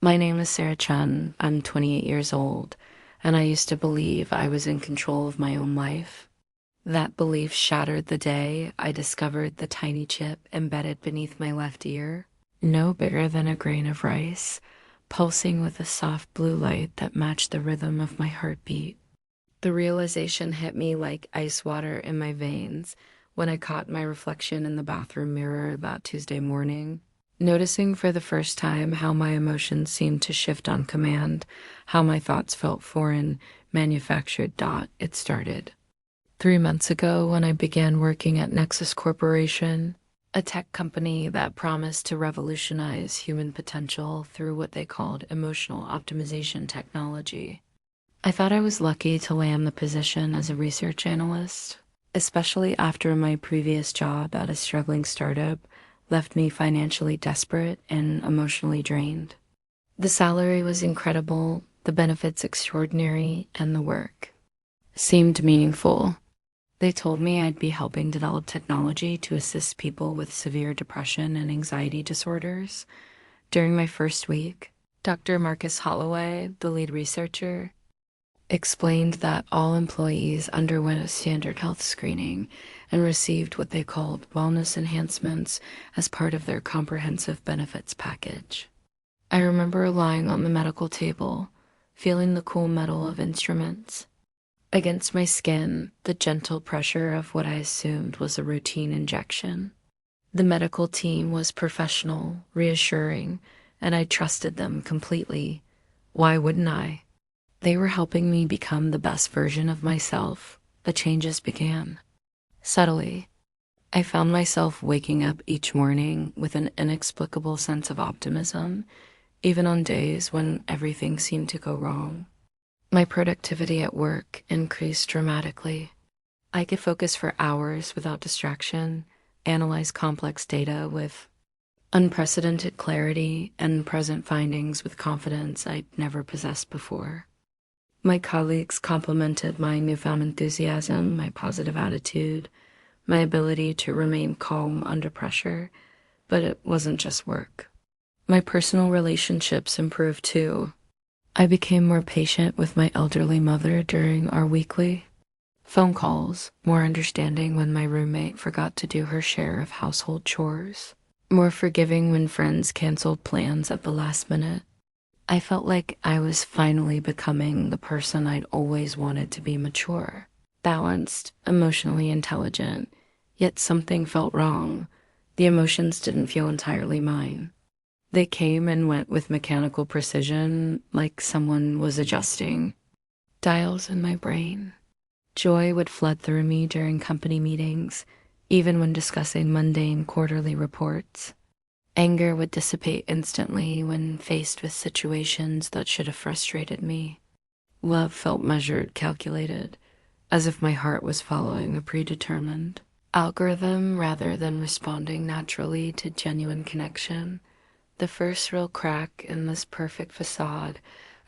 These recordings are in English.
My name is Sarah Chen. I'm 28 years old, and I used to believe I was in control of my own life. That belief shattered the day I discovered the tiny chip embedded beneath my left ear, no bigger than a grain of rice, pulsing with a soft blue light that matched the rhythm of my heartbeat. The realization hit me like ice water in my veins when I caught my reflection in the bathroom mirror that Tuesday morning. Noticing for the first time how my emotions seemed to shift on command, how my thoughts felt foreign, manufactured. It started 3 months ago when I began working at Nexus Corporation, a tech company that promised to revolutionize human potential through what they called emotional optimization technology. I thought I was lucky to land the position as a research analyst, especially after my previous job at a struggling startup left me financially desperate and emotionally drained. The salary was incredible, the benefits extraordinary, and the work seemed meaningful. They told me I'd be helping develop technology to assist people with severe depression and anxiety disorders. During my first week, Dr. Marcus Holloway, the lead researcher, explained that all employees underwent a standard health screening and received what they called wellness enhancements as part of their comprehensive benefits package. I remember lying on the medical table, feeling the cool metal of instruments. Against my skin, the gentle pressure of what I assumed was a routine injection. The medical team was professional, reassuring, and I trusted them completely. Why wouldn't I? They were helping me become the best version of myself. The changes began. Subtly, I found myself waking up each morning with an inexplicable sense of optimism, even on days when everything seemed to go wrong. My productivity at work increased dramatically. I could focus for hours without distraction, analyze complex data with unprecedented clarity, and present findings with confidence I'd never possessed before. My colleagues complimented my newfound enthusiasm, my positive attitude, my ability to remain calm under pressure, but it wasn't just work. My personal relationships improved too. I became more patient with my elderly mother during our weekly phone calls, more understanding when my roommate forgot to do her share of household chores, more forgiving when friends canceled plans at the last minute. I felt like I was finally becoming the person I'd always wanted to be: mature, balanced, emotionally intelligent, yet something felt wrong. The emotions didn't feel entirely mine. They came and went with mechanical precision, like someone was adjusting dials in my brain. Joy would flood through me during company meetings, even when discussing mundane quarterly reports. Anger would dissipate instantly when faced with situations that should have frustrated me. Love felt measured, calculated, as if my heart was following a predetermined algorithm rather than responding naturally to genuine connection. The first real crack in this perfect facade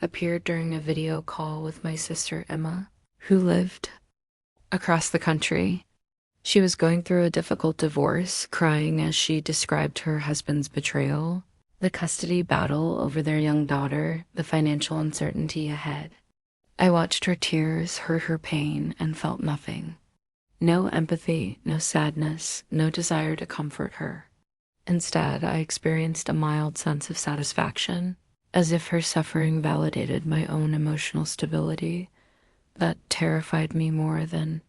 appeared during a video call with my sister Emma, who lived across the country. She was going through a difficult divorce, crying as she described her husband's betrayal, the custody battle over their young daughter, the financial uncertainty ahead. I watched her tears, heard her pain, and felt nothing. No empathy, no sadness, no desire to comfort her. Instead, I experienced a mild sense of satisfaction, as if her suffering validated my own emotional stability. That terrified me more than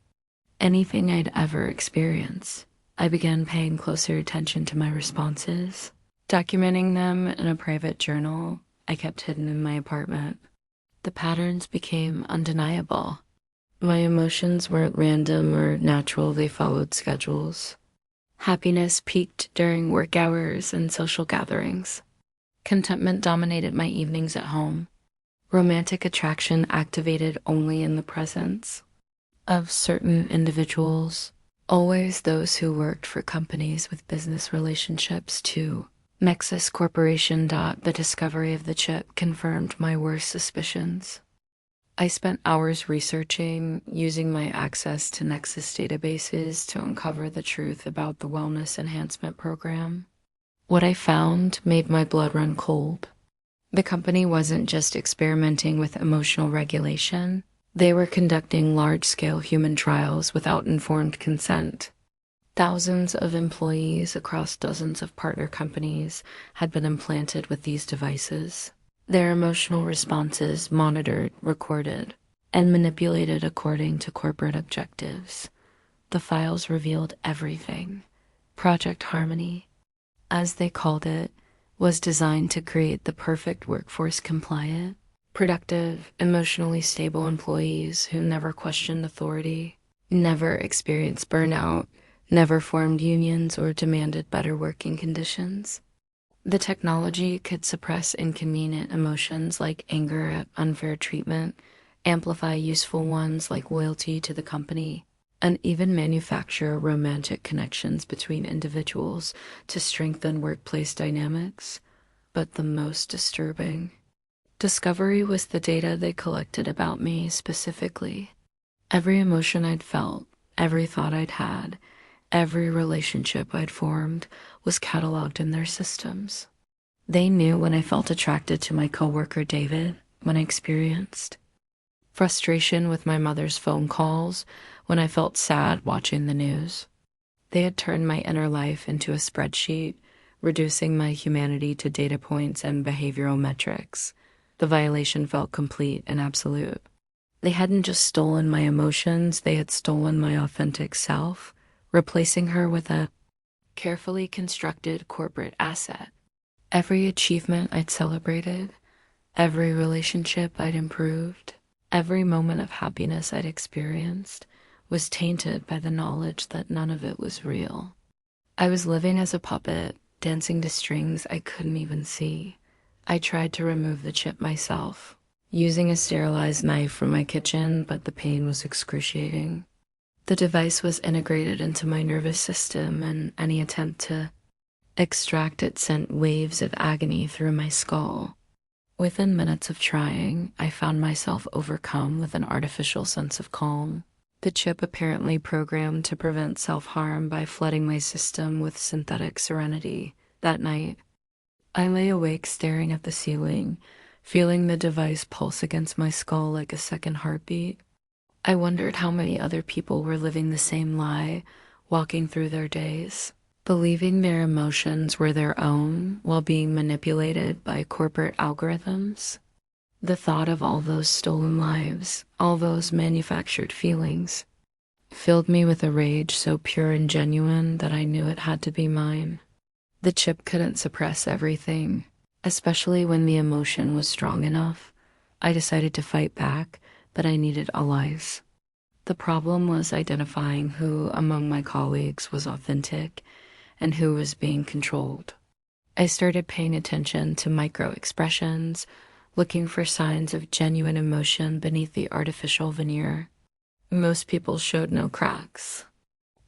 anything I'd ever experienced. I began paying closer attention to my responses, documenting them in a private journal I kept hidden in my apartment. The patterns became undeniable. My emotions weren't random or natural, they followed schedules. Happiness peaked during work hours and social gatherings. Contentment dominated my evenings at home. Romantic attraction activated only in the presence of certain individuals, always those who worked for companies with business relationships too. Nexus Corporation. The discovery of the chip confirmed my worst suspicions. I spent hours researching, using my access to Nexus databases to uncover the truth about the wellness enhancement program. What I found made my blood run cold. The company wasn't just experimenting with emotional regulation, they were conducting large-scale human trials without informed consent. Thousands of employees across dozens of partner companies had been implanted with these devices. Their emotional responses monitored, recorded, and manipulated according to corporate objectives. The files revealed everything. Project Harmony, as they called it, was designed to create the perfect workforce compliant, productive, emotionally stable employees who never questioned authority, never experienced burnout, never formed unions or demanded better working conditions. The technology could suppress inconvenient emotions like anger at unfair treatment, amplify useful ones like loyalty to the company, and even manufacture romantic connections between individuals to strengthen workplace dynamics. But the most disturbing discovery was the data they collected about me specifically. Every emotion I'd felt, every thought I'd had, every relationship I'd formed was cataloged in their systems. They knew when I felt attracted to my coworker David, when I experienced frustration with my mother's phone calls, when I felt sad watching the news. They had turned my inner life into a spreadsheet, reducing my humanity to data points and behavioral metrics. The violation felt complete and absolute. They hadn't just stolen my emotions, they had stolen my authentic self, replacing her with a carefully constructed corporate asset. Every achievement I'd celebrated, every relationship I'd improved, every moment of happiness I'd experienced was tainted by the knowledge that none of it was real. I was living as a puppet, dancing to strings I couldn't even see. I tried to remove the chip myself, using a sterilized knife from my kitchen, but the pain was excruciating. The device was integrated into my nervous system, and any attempt to extract it sent waves of agony through my skull. Within minutes of trying, I found myself overcome with an artificial sense of calm. The chip apparently programmed to prevent self-harm by flooding my system with synthetic serenity. That night, I lay awake staring at the ceiling, feeling the device pulse against my skull like a second heartbeat. I wondered how many other people were living the same lie, walking through their days, believing their emotions were their own while being manipulated by corporate algorithms. The thought of all those stolen lives, all those manufactured feelings, filled me with a rage so pure and genuine that I knew it had to be mine. The chip couldn't suppress everything, especially when the emotion was strong enough. I decided to fight back, but I needed allies. The problem was identifying who among my colleagues was authentic and who was being controlled. I started paying attention to micro-expressions, looking for signs of genuine emotion beneath the artificial veneer. Most people showed no cracks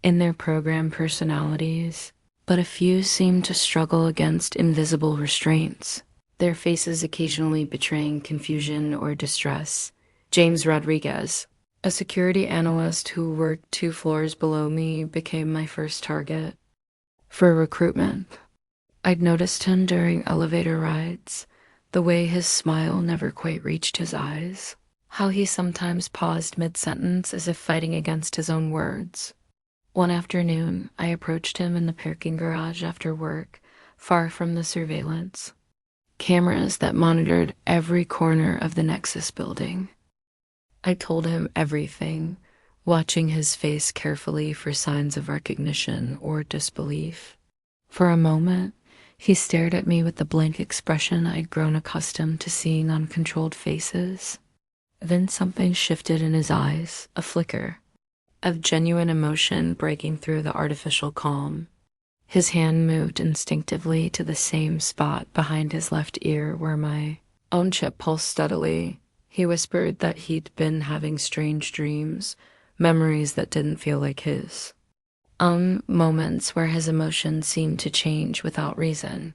in their program personalities, but a few seemed to struggle against invisible restraints, their faces occasionally betraying confusion or distress. James Rodriguez, a security analyst who worked 2 floors below me, became my first target for recruitment. I'd noticed him during elevator rides, the way his smile never quite reached his eyes, how he sometimes paused mid-sentence as if fighting against his own words. One afternoon, I approached him in the parking garage after work, far from the surveillance cameras that monitored every corner of the Nexus building. I told him everything, watching his face carefully for signs of recognition or disbelief. For a moment, he stared at me with the blank expression I'd grown accustomed to seeing on controlled faces. Then something shifted in his eyes, a flicker of genuine emotion breaking through the artificial calm. His hand moved instinctively to the same spot behind his left ear where my own chip pulsed steadily. He whispered that he'd been having strange dreams, memories that didn't feel like his. Moments where his emotions seemed to change without reason.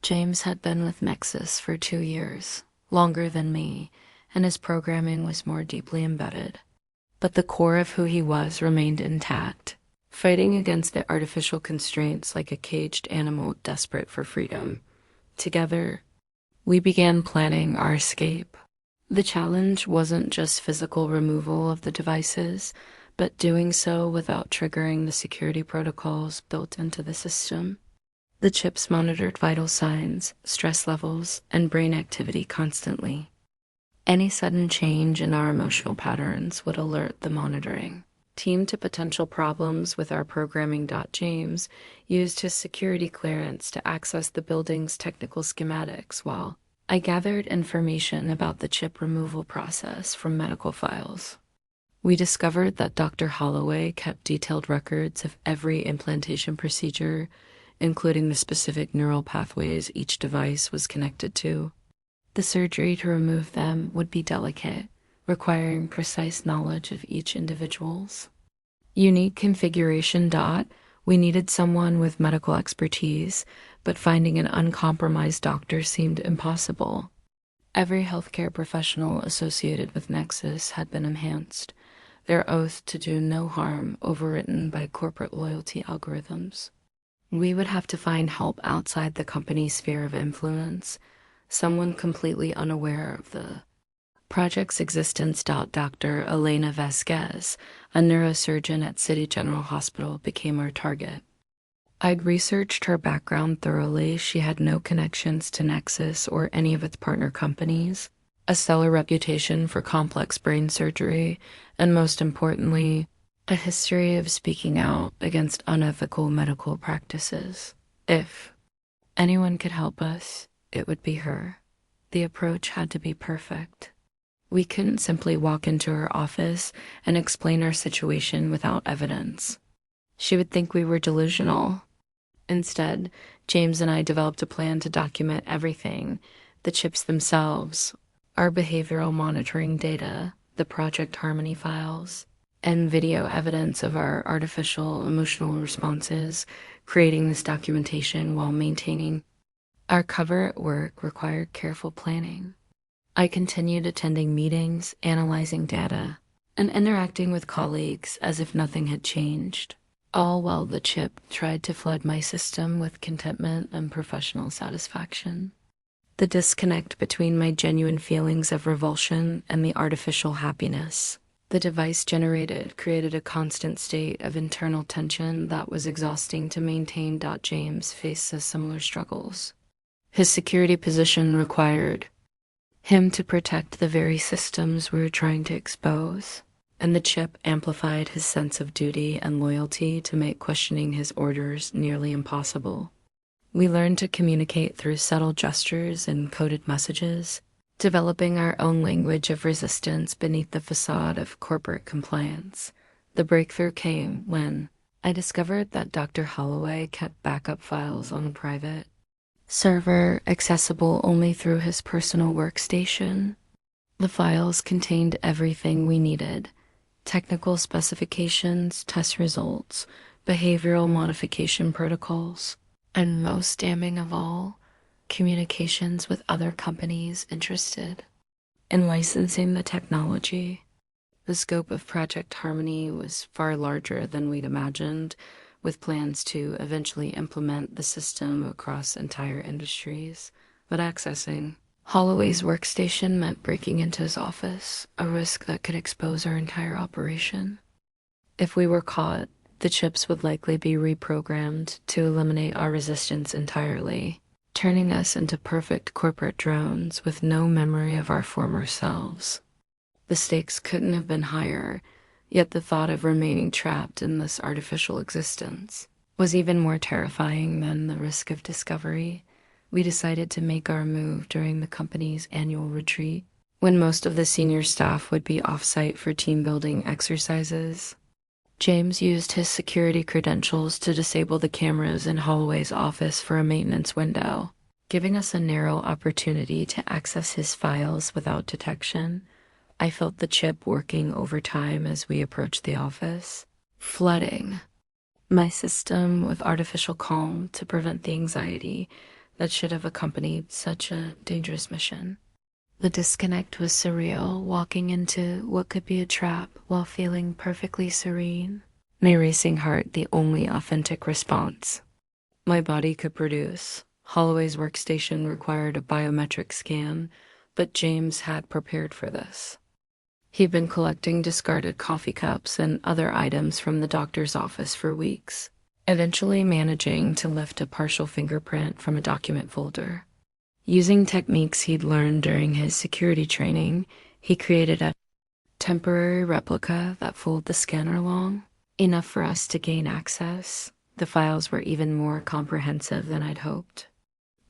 James had been with Nexus for 2 years, longer than me, and his programming was more deeply embedded. But the core of who he was remained intact, fighting against the artificial constraints like a caged animal desperate for freedom. Together, We began planning our escape. The challenge wasn't just physical removal of the devices, but doing so without triggering the security protocols built into the system. The chips monitored vital signs, stress levels, and brain activity constantly. Any sudden change in our emotional patterns would alert the monitoring team to potential problems with our programming. James used his security clearance to access the building's technical schematics while I gathered information about the chip removal process from medical files. We discovered that Dr. Holloway kept detailed records of every implantation procedure, including the specific neural pathways each device was connected to. The surgery to remove them would be delicate, requiring precise knowledge of each individual's unique configuration. We needed someone with medical expertise, but finding an uncompromised doctor seemed impossible. Every healthcare professional associated with Nexus had been enhanced, their oath to do no harm overwritten by corporate loyalty algorithms. We would have to find help outside the company's sphere of influence, someone completely unaware of the project's existence. Dr. Elena Vasquez, a neurosurgeon at City General Hospital, became our target. I'd researched her background thoroughly. She had no connections to Nexus or any of its partner companies, a stellar reputation for complex brain surgery, and most importantly, a history of speaking out against unethical medical practices. If anyone could help us, it would be her. The approach had to be perfect. We couldn't simply walk into her office and explain our situation without evidence. She would think we were delusional. Instead, James and I developed a plan to document everything: the chips themselves, our behavioral monitoring data, the Project Harmony files, and video evidence of our artificial emotional responses. Creating this documentation while maintaining our cover at work required careful planning. I continued attending meetings, analyzing data, and interacting with colleagues as if nothing had changed, all while the chip tried to flood my system with contentment and professional satisfaction. The disconnect between my genuine feelings of revulsion and the artificial happiness the device generated created a constant state of internal tension that was exhausting to maintain. James faced similar struggles. His security position required him to protect the very systems we were trying to expose, and the chip amplified his sense of duty and loyalty to make questioning his orders nearly impossible. We learned to communicate through subtle gestures and coded messages, developing our own language of resistance beneath the facade of corporate compliance. The breakthrough came when I discovered that Dr. Holloway kept backup files on a private server accessible only through his personal workstation. The files contained everything we needed: technical specifications, test results, behavioral modification protocols, and most damning of all, communications with other companies interested in licensing the technology. The scope of Project Harmony was far larger than we'd imagined, with plans to eventually implement the system across entire industries. But accessing Holloway's workstation meant breaking into his office, a risk that could expose our entire operation. If we were caught, the chips would likely be reprogrammed to eliminate our resistance entirely, turning us into perfect corporate drones with no memory of our former selves. The stakes couldn't have been higher, yet the thought of remaining trapped in this artificial existence was even more terrifying than the risk of discovery. We decided to make our move during the company's annual retreat, when most of the senior staff would be off-site for team-building exercises. James used his security credentials to disable the cameras in Holloway's office for a maintenance window, giving us a narrow opportunity to access his files without detection. I felt the chip working overtime as we approached the office, flooding my system with artificial calm to prevent the anxiety that should have accompanied such a dangerous mission. The disconnect was surreal, walking into what could be a trap while feeling perfectly serene, my racing heart the only authentic response my body could produce. Holloway's workstation required a biometric scan, but James had prepared for this. He'd been collecting discarded coffee cups and other items from the doctor's office for weeks, eventually managing to lift a partial fingerprint from a document folder. Using techniques he'd learned during his security training, he created a temporary replica that fooled the scanner long, enough for us to gain access. The files were even more comprehensive than I'd hoped.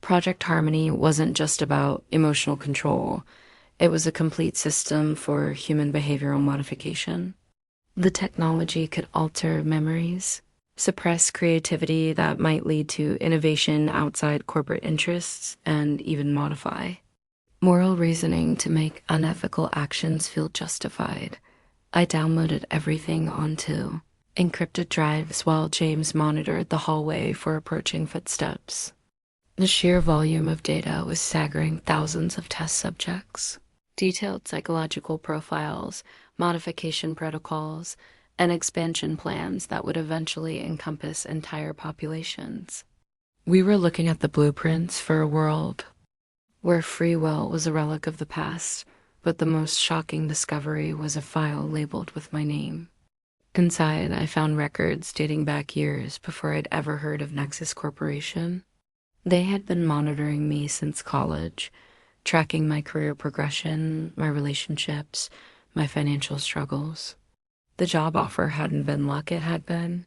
Project Harmony wasn't just about emotional control. It was a complete system for human behavioral modification. The technology could alter memories, suppress creativity that might lead to innovation outside corporate interests, and even modify moral reasoning to make unethical actions feel justified. I downloaded everything onto encrypted drives while James monitored the hallway for approaching footsteps. The sheer volume of data was staggering. Thousands of test subjects, detailed psychological profiles, modification protocols, and expansion plans that would eventually encompass entire populations. We were looking at the blueprints for a world where free will was a relic of the past, but the most shocking discovery was a file labeled with my name. Inside, I found records dating back years before I'd ever heard of Nexus Corporation. They had been monitoring me since college, tracking my career progression, my relationships, my financial struggles. The job offer hadn't been luck, it had been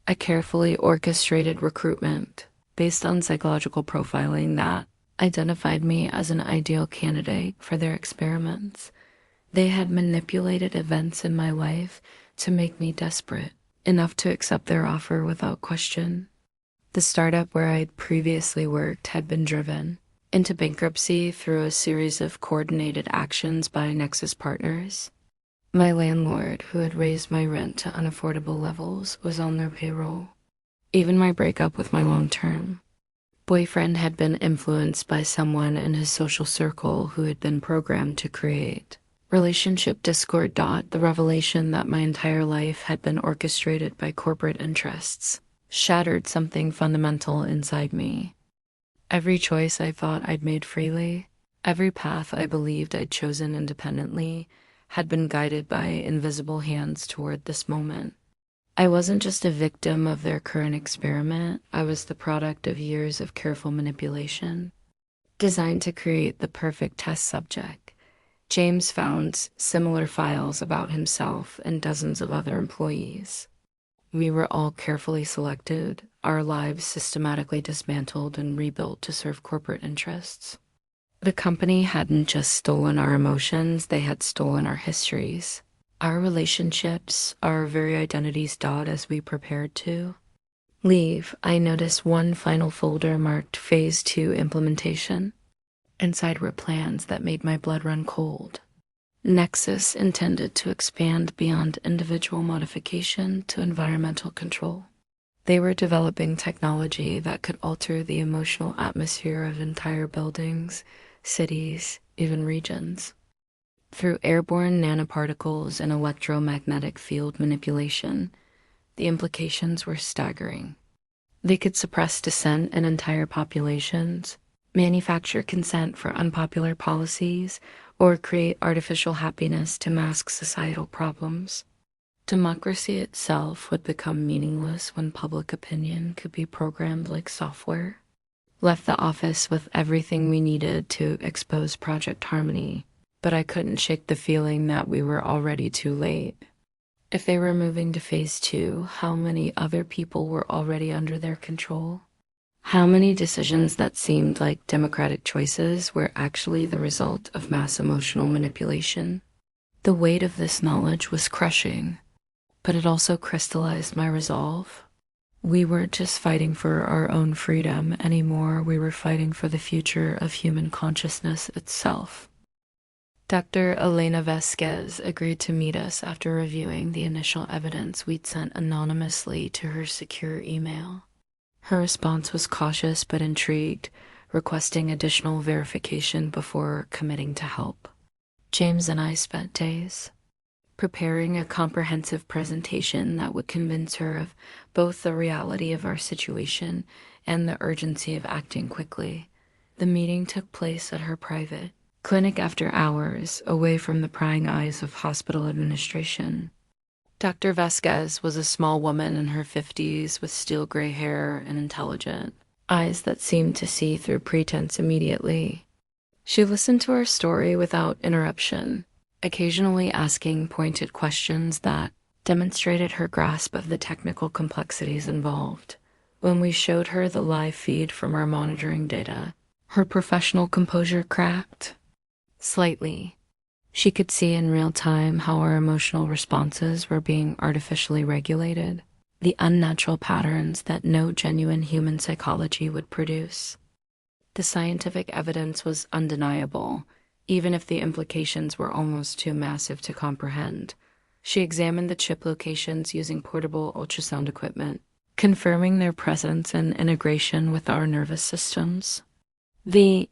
a carefully orchestrated recruitment based on psychological profiling that identified me as an ideal candidate for their experiments. They had manipulated events in my life to make me desperate, enough to accept their offer without question. The startup where I'd previously worked had been driven into bankruptcy through a series of coordinated actions by Nexus partners. My landlord, who had raised my rent to unaffordable levels, was on their payroll. Even my breakup with my long-term boyfriend had been influenced by someone in his social circle who had been programmed to create relationship discord. The revelation that my entire life had been orchestrated by corporate interests shattered something fundamental inside me. Every choice I thought I'd made freely, every path I believed I'd chosen independently, had been guided by invisible hands toward this moment. I wasn't just a victim of their current experiment, I was the product of years of careful manipulation, designed to create the perfect test subject. James found similar files about himself and dozens of other employees. We were all carefully selected, our lives systematically dismantled and rebuilt to serve corporate interests. The company hadn't just stolen our emotions, they had stolen our histories. Our relationships, our very identities. As we prepared to leave, I noticed one final folder marked Phase 2 Implementation. Inside were plans that made my blood run cold. Nexus intended to expand beyond individual modification to environmental control. They were developing technology that could alter the emotional atmosphere of entire buildings, cities, even regions. Through airborne nanoparticles and electromagnetic field manipulation, the implications were staggering. They could suppress dissent in entire populations, manufacture consent for unpopular policies, or create artificial happiness to mask societal problems. Democracy itself would become meaningless when public opinion could be programmed like software. Left the office with everything we needed to expose Project Harmony, but I couldn't shake the feeling that we were already too late. If they were moving to Phase 2, how many other people were already under their control? How many decisions that seemed like democratic choices were actually the result of mass emotional manipulation? The weight of this knowledge was crushing, but it also crystallized my resolve. We weren't just fighting for our own freedom anymore, we were fighting for the future of human consciousness itself. Dr. Elena Vasquez agreed to meet us after reviewing the initial evidence we'd sent anonymously to her secure email. Her response was cautious but intrigued, requesting additional verification before committing to help. James and I spent days preparing a comprehensive presentation that would convince her of both the reality of our situation and the urgency of acting quickly. The meeting took place at her private clinic after hours, away from the prying eyes of hospital administration. Dr. Vasquez was a small woman in her 50s with steel gray hair and intelligent eyes that seemed to see through pretense immediately. She listened to our story without interruption, occasionally asking pointed questions that demonstrated her grasp of the technical complexities involved. When we showed her the live feed from our monitoring data, her professional composure cracked slightly. She could see in real time how our emotional responses were being artificially regulated, the unnatural patterns that no genuine human psychology would produce. The scientific evidence was undeniable, even if the implications were almost too massive to comprehend. She examined the chip locations using portable ultrasound equipment, confirming their presence and integration with our nervous systems. The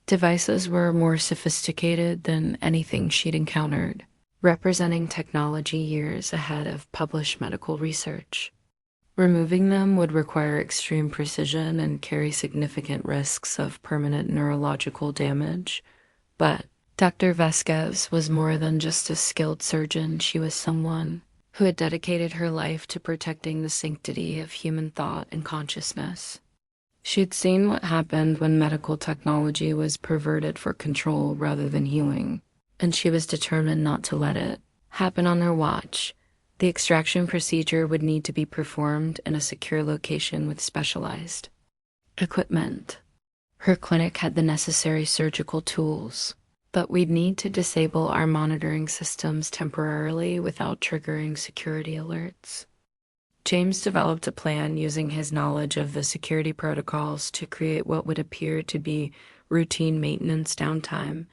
devices were more sophisticated than anything she'd encountered, representing technology years ahead of published medical research. Removing them would require extreme precision and carry significant risks of permanent neurological damage. But Dr. Vasquez was more than just a skilled surgeon. She was someone who had dedicated her life to protecting the sanctity of human thought and consciousness. She'd seen what happened when medical technology was perverted for control rather than healing, and she was determined not to let it happen on her watch. The extraction procedure would need to be performed in a secure location with specialized equipment. Her clinic had the necessary surgical tools, but we'd need to disable our monitoring systems temporarily without triggering security alerts. James developed a plan using his knowledge of the security protocols to create what would appear to be routine maintenance downtime.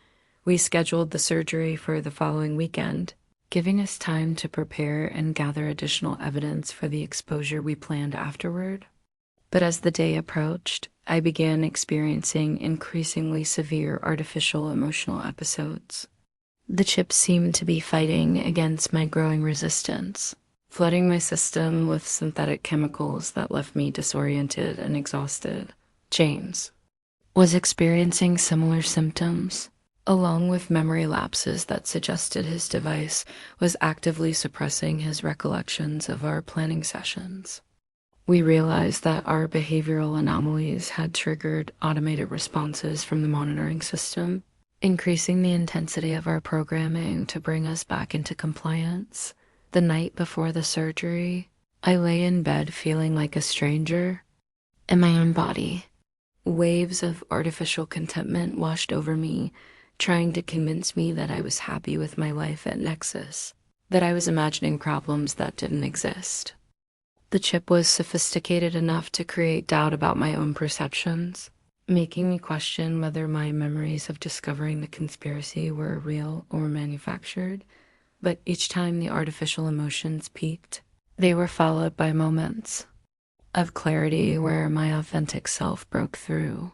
We scheduled the surgery for the following weekend, giving us time to prepare and gather additional evidence for the exposure we planned afterward. But as the day approached, I began experiencing increasingly severe artificial emotional episodes. The chips seemed to be fighting against my growing resistance, flooding my system with synthetic chemicals that left me disoriented and exhausted. James was experiencing similar symptoms, along with memory lapses that suggested his device was actively suppressing his recollections of our planning sessions. We realized that our behavioral anomalies had triggered automated responses from the monitoring system, increasing the intensity of our programming to bring us back into compliance. The night before the surgery, I lay in bed feeling like a stranger in my own body. Waves of artificial contentment washed over me, trying to convince me that I was happy with my life at Nexus, that I was imagining problems that didn't exist. The chip was sophisticated enough to create doubt about my own perceptions, making me question whether my memories of discovering the conspiracy were real or manufactured. But each time the artificial emotions peaked, they were followed by moments of clarity where my authentic self broke through.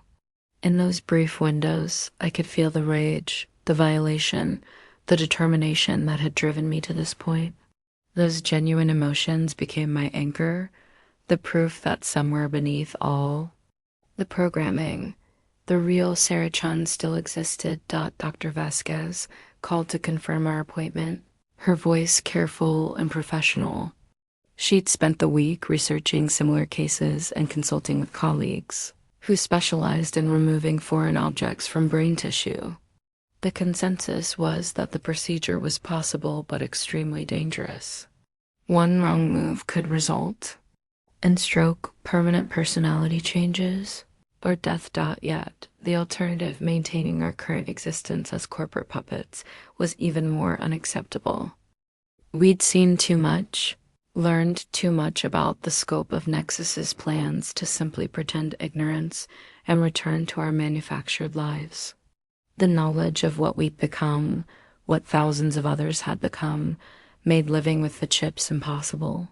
In those brief windows, I could feel the rage, the violation, the determination that had driven me to this point. Those genuine emotions became my anchor, the proof that somewhere beneath all the programming, the real Sarah Chun still existed. Dr. Vasquez called to confirm our appointment, her voice careful and professional. She'd spent the week researching similar cases and consulting with colleagues who specialized in removing foreign objects from brain tissue. The consensus was that the procedure was possible but extremely dangerous. One wrong move could result in stroke, permanent personality changes, or death. Yet, the alternative, maintaining our current existence as corporate puppets, was even more unacceptable. We'd seen too much, learned too much about the scope of Nexus's plans to simply pretend ignorance and return to our manufactured lives. The knowledge of what we'd become, what thousands of others had become, made living with the chips impossible.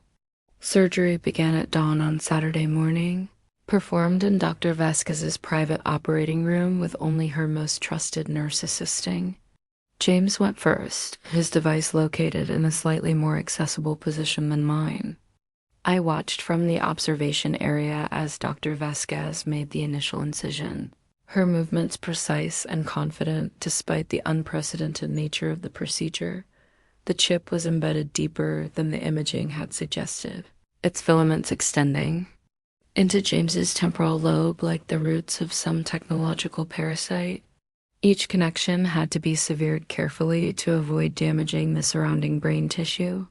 Surgery began at dawn on Saturday morning, performed in Dr. Vasquez's private operating room with only her most trusted nurse assisting. James went first, his device located in a slightly more accessible position than mine. I watched from the observation area as Dr. Vasquez made the initial incision, her movements precise and confident despite the unprecedented nature of the procedure. The chip was embedded deeper than the imaging had suggested, its filaments extending into James's temporal lobe like the roots of some technological parasite. Each connection had to be severed carefully to avoid damaging the surrounding brain tissue.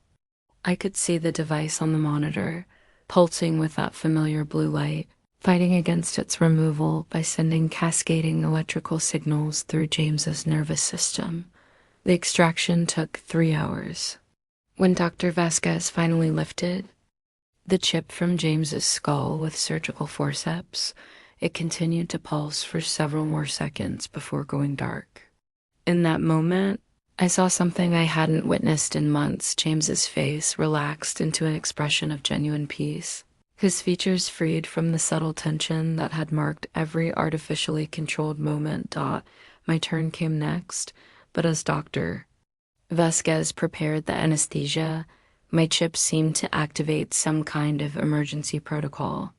I could see the device on the monitor, pulsing with that familiar blue light, fighting against its removal by sending cascading electrical signals through James's nervous system. The extraction took 3 hours. When Dr. Vasquez finally lifted the chip from James's skull with surgical forceps, it continued to pulse for several more seconds before going dark. In that moment, I saw something I hadn't witnessed in months. James's face relaxed into an expression of genuine peace, his features freed from the subtle tension that had marked every artificially controlled moment. My turn came next, but as Dr. Vasquez prepared the anesthesia, my chip seemed to activate some kind of emergency protocol.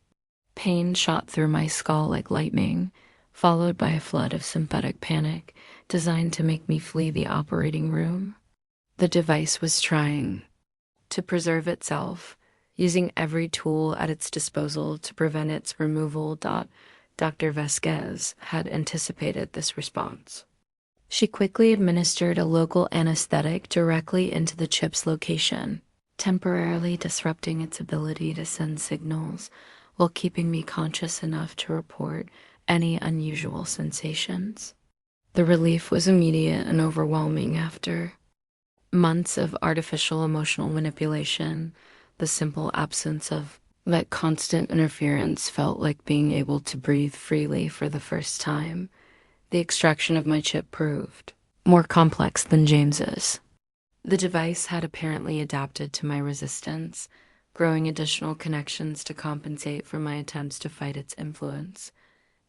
Pain shot through my skull like lightning, followed by a flood of sympathetic panic designed to make me flee the operating room. The device was trying to preserve itself, using every tool at its disposal to prevent its removal. Dr. Vasquez had anticipated this response. She quickly administered a local anesthetic directly into the chip's location, temporarily disrupting its ability to send signals while keeping me conscious enough to report any unusual sensations. The relief was immediate and overwhelming. After months of artificial emotional manipulation, the simple absence of that constant interference felt like being able to breathe freely for the first time. The extraction of my chip proved more complex than James's. The device had apparently adapted to my resistance, growing additional connections to compensate for my attempts to fight its influence.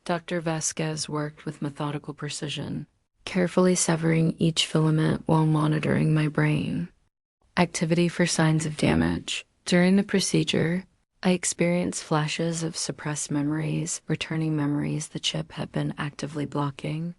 Dr. Vasquez worked with methodical precision, carefully severing each filament while monitoring my brain activity for signs of damage. During the procedure, I experienced flashes of suppressed memories, returning memories the chip had been actively blocking.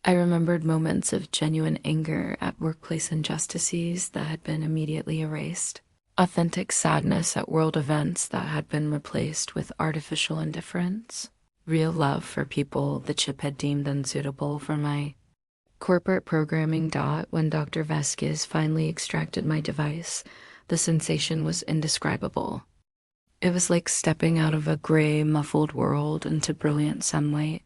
I remembered moments of genuine anger at workplace injustices that had been immediately erased, authentic sadness at world events that had been replaced with artificial indifference, real love for people the chip had deemed unsuitable for my corporate programming. When Dr. Vasquez finally extracted my device, the sensation was indescribable. It was like stepping out of a gray, muffled world into brilliant sunlight.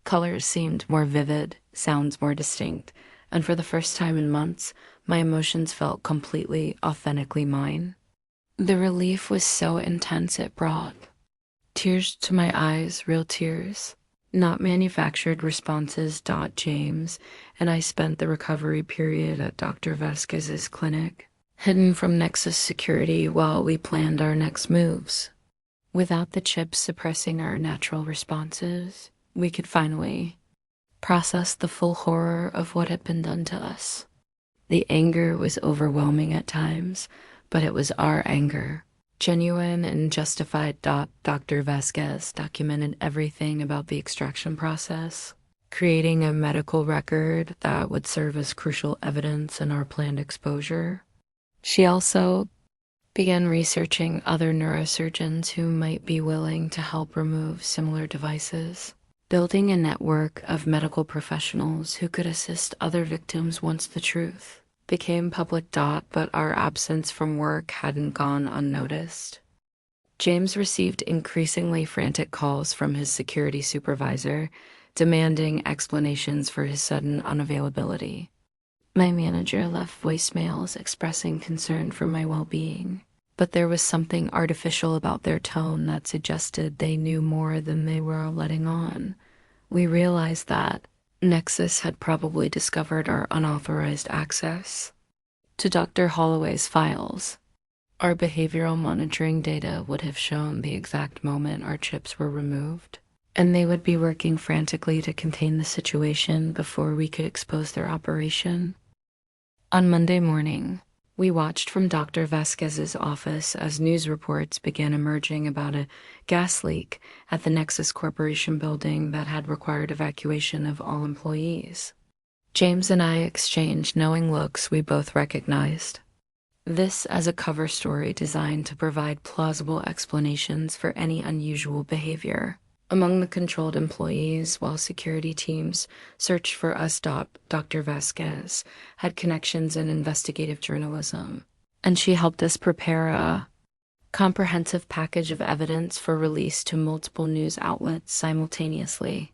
Colors seemed more vivid, sounds more distinct, and for the first time in months, my emotions felt completely, authentically mine. The relief was so intense it brought tears to my eyes, real tears, not manufactured responses. James and I spent the recovery period at Dr. Vasquez's clinic, hidden from Nexus security while we planned our next moves. Without the chip suppressing our natural responses, we could finally process the full horror of what had been done to us. The anger was overwhelming at times, but it was our anger, genuine and justified. Dr. Vasquez documented everything about the extraction process, creating a medical record that would serve as crucial evidence in our planned exposure. She also began researching other neurosurgeons who might be willing to help remove similar devices, building a network of medical professionals who could assist other victims once the truth became public. But our absence from work hadn't gone unnoticed. James received increasingly frantic calls from his security supervisor, demanding explanations for his sudden unavailability. My manager left voicemails expressing concern for my well-being, but there was something artificial about their tone that suggested they knew more than they were letting on. We realized that Nexus had probably discovered our unauthorized access to Dr. Holloway's files. Our behavioral monitoring data would have shown the exact moment our chips were removed. and they would be working frantically to contain the situation before we could expose their operation. On Monday morning, we watched from Dr. Vasquez's office as news reports began emerging about a gas leak at the Nexus Corporation building that had required evacuation of all employees. James and I exchanged knowing looks we both recognized. This as a cover story designed to provide plausible explanations for any unusual behavior among the controlled employees, while security teams searched for us. Dr. Vasquez had connections in investigative journalism, and she helped us prepare a comprehensive package of evidence for release to multiple news outlets simultaneously.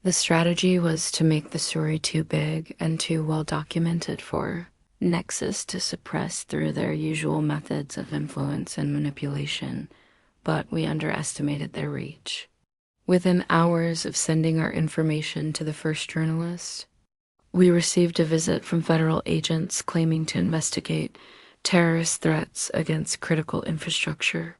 The strategy was to make the story too big and too well documented for Nexus to suppress through their usual methods of influence and manipulation, but we underestimated their reach. Within hours of sending our information to the first journalist, we received a visit from federal agents claiming to investigate terrorist threats against critical infrastructure.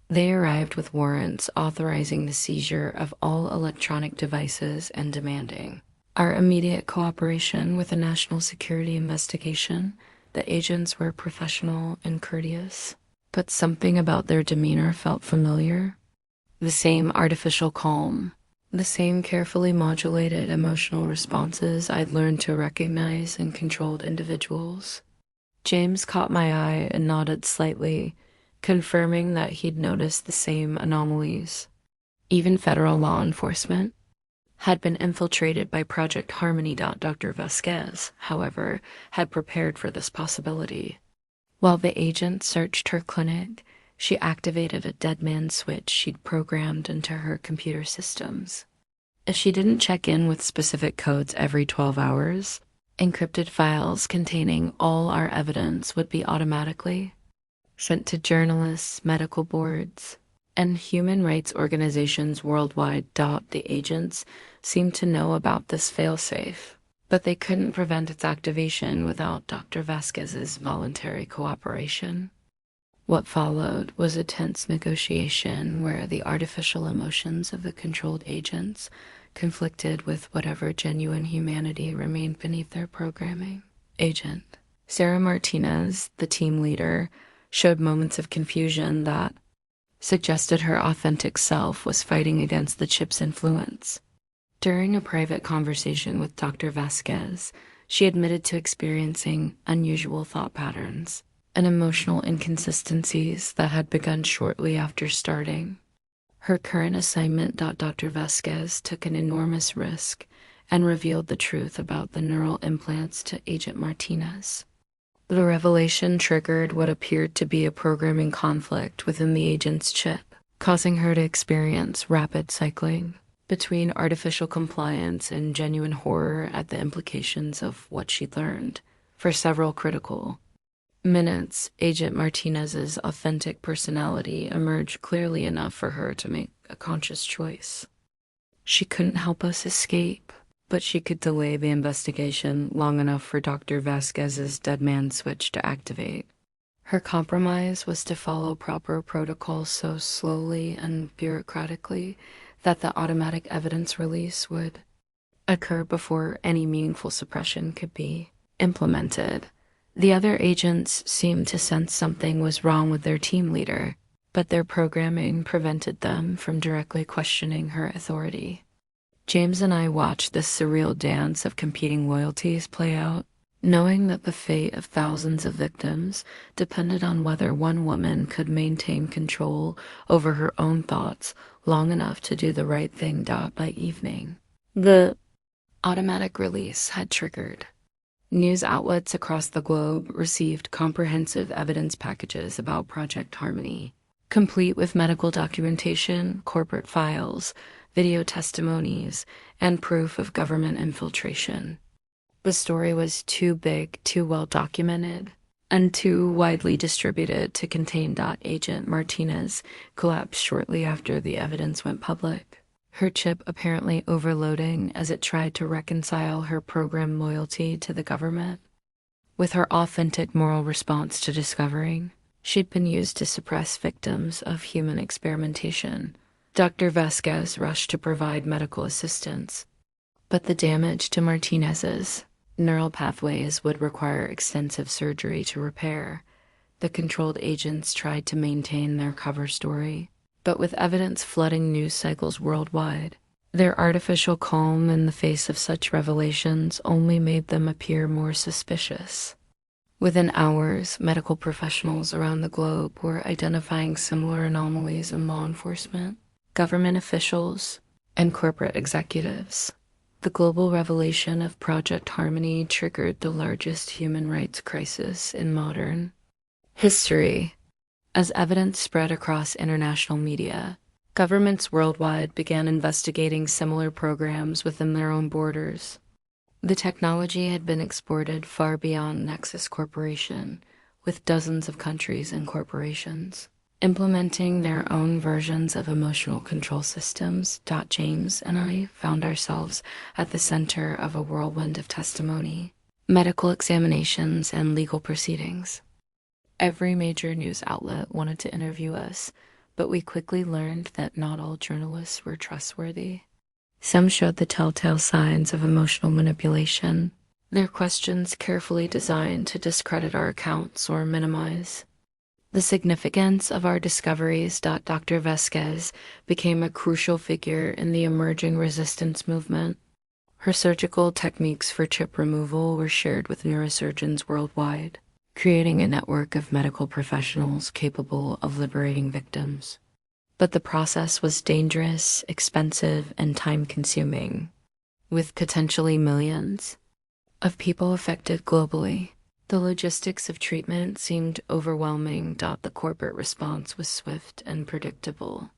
They arrived with warrants authorizing the seizure of all electronic devices and demanding our immediate cooperation with a national security investigation. The agents were professional and courteous, but something about their demeanor felt familiar. The same artificial calm, the same carefully modulated emotional responses I'd learned to recognize in controlled individuals. James caught my eye and nodded slightly, confirming that he'd noticed the same anomalies. Even federal law enforcement had been infiltrated by Project Harmony. Dr. Vasquez, however, had prepared for this possibility. While the agent searched her clinic, she activated a dead man switch she'd programmed into her computer systems. If she didn't check in with specific codes every 12 hours, encrypted files containing all our evidence would be automatically sent to journalists, medical boards, and human rights organizations worldwide. The agents seemed to know about this failsafe, but they couldn't prevent its activation without Dr. Vasquez's voluntary cooperation. What followed was a tense negotiation where the artificial emotions of the controlled agents conflicted with whatever genuine humanity remained beneath their programming. Agent Sarah Martinez, the team leader, showed moments of confusion that suggested her authentic self was fighting against the chip's influence. During a private conversation with Dr. Vasquez, she admitted to experiencing unusual thought patterns and emotional inconsistencies that had begun shortly after starting her current assignment. Dr. Vasquez took an enormous risk and revealed the truth about the neural implants to Agent Martinez. The revelation triggered what appeared to be a programming conflict within the agent's chip, causing her to experience rapid cycling between artificial compliance and genuine horror at the implications of what she'd learned. For several critical minutes, Agent Martinez's authentic personality emerged clearly enough for her to make a conscious choice. She couldn't help us escape, but she could delay the investigation long enough for Dr. Vasquez's dead man switch to activate. Her compromise was to follow proper protocols so slowly and bureaucratically that the automatic evidence release would occur before any meaningful suppression could be implemented. The other agents seemed to sense something was wrong with their team leader, but their programming prevented them from directly questioning her authority. James and I watched this surreal dance of competing loyalties play out, knowing that the fate of thousands of victims depended on whether one woman could maintain control over her own thoughts long enough to do the right thing. By evening, the automatic release had triggered. News outlets across the globe received comprehensive evidence packages about Project Harmony, complete with medical documentation, corporate files, video testimonies, and proof of government infiltration. The story was too big, too well documented, and too widely distributed to contain. Agent Martinez collapsed shortly after the evidence went public, her chip apparently overloading as it tried to reconcile her program loyalty to the government with her authentic moral response to discovering she'd been used to suppress victims of human experimentation. Dr. Vasquez rushed to provide medical assistance, but the damage to Martinez's neural pathways would require extensive surgery to repair. The controlled agents tried to maintain their cover story, but with evidence flooding news cycles worldwide, their artificial calm in the face of such revelations only made them appear more suspicious. Within hours, medical professionals around the globe were identifying similar anomalies in law enforcement, government officials, and corporate executives. The global revelation of Project Harmony triggered the largest human rights crisis in modern history. As evidence spread across international media, governments worldwide began investigating similar programs within their own borders. The technology had been exported far beyond Nexus Corporation, with dozens of countries and corporations implementing their own versions of emotional control systems. James and I found ourselves at the center of a whirlwind of testimony, medical examinations, and legal proceedings. Every major news outlet wanted to interview us, but we quickly learned that not all journalists were trustworthy. Some showed the telltale signs of emotional manipulation, their questions carefully designed to discredit our accounts or minimize the significance of our discoveries. Dr. Vasquez became a crucial figure in the emerging resistance movement. Her surgical techniques for chip removal were shared with neurosurgeons worldwide, creating a network of medical professionals capable of liberating victims. But the process was dangerous, expensive, and time-consuming, with potentially millions of people affected globally. The logistics of treatment seemed overwhelming. The corporate response was swift and predictable.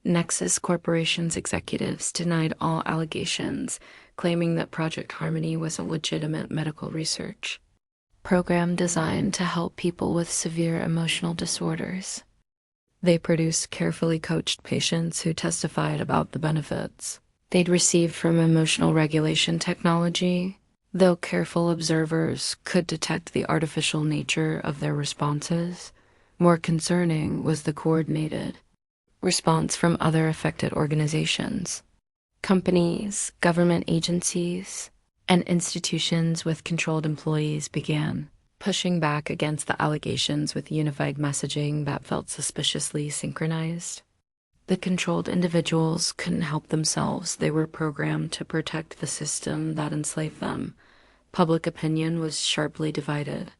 Nexus Corporation's executives denied all allegations, claiming that Project Harmony was a legitimate medical research program designed to help people with severe emotional disorders. They produced carefully coached patients who testified about the benefits they'd received from emotional regulation technology, though careful observers could detect the artificial nature of their responses. More concerning was the coordinated response from other affected organizations, companies, government agencies, and institutions with controlled employees began pushing back against the allegations with unified messaging that felt suspiciously synchronized. The controlled individuals couldn't help themselves. They were programmed to protect the system that enslaved them. Public opinion was sharply divided.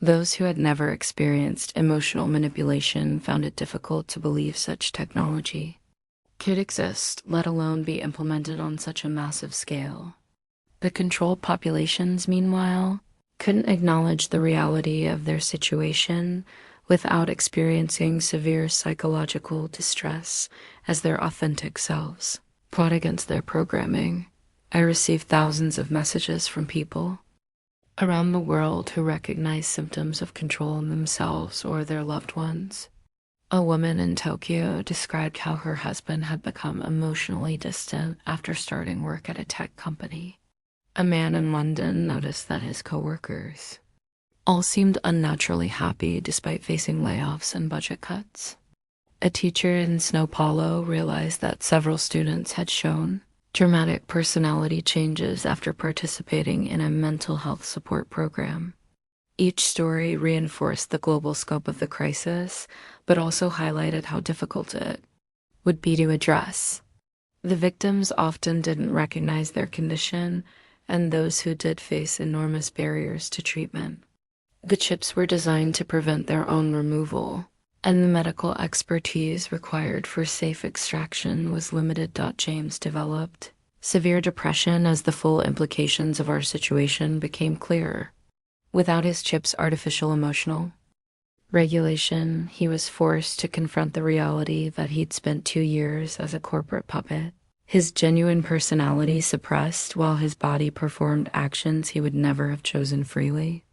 Those who had never experienced emotional manipulation found it difficult to believe such technology could exist, let alone be implemented on such a massive scale. The controlled populations, meanwhile, couldn't acknowledge the reality of their situation without experiencing severe psychological distress as their authentic selves fought against their programming. I received thousands of messages from people around the world who recognized symptoms of control in themselves or their loved ones. A woman in Tokyo described how her husband had become emotionally distant after starting work at a tech company. A man in London noticed that his coworkers all seemed unnaturally happy despite facing layoffs and budget cuts. A teacher in Sao Paulo realized that several students had shown dramatic personality changes after participating in a mental health support program. Each story reinforced the global scope of the crisis, but also highlighted how difficult it would be to address. The victims often didn't recognize their condition, and those who did face enormous barriers to treatment. The chips were designed to prevent their own removal, and the medical expertise required for safe extraction was limited. James developed severe depression as the full implications of our situation became clearer. Without his chip's artificial emotional regulation, he was forced to confront the reality that he'd spent 2 years as a corporate puppet, his genuine personality suppressed while his body performed actions he would never have chosen freely.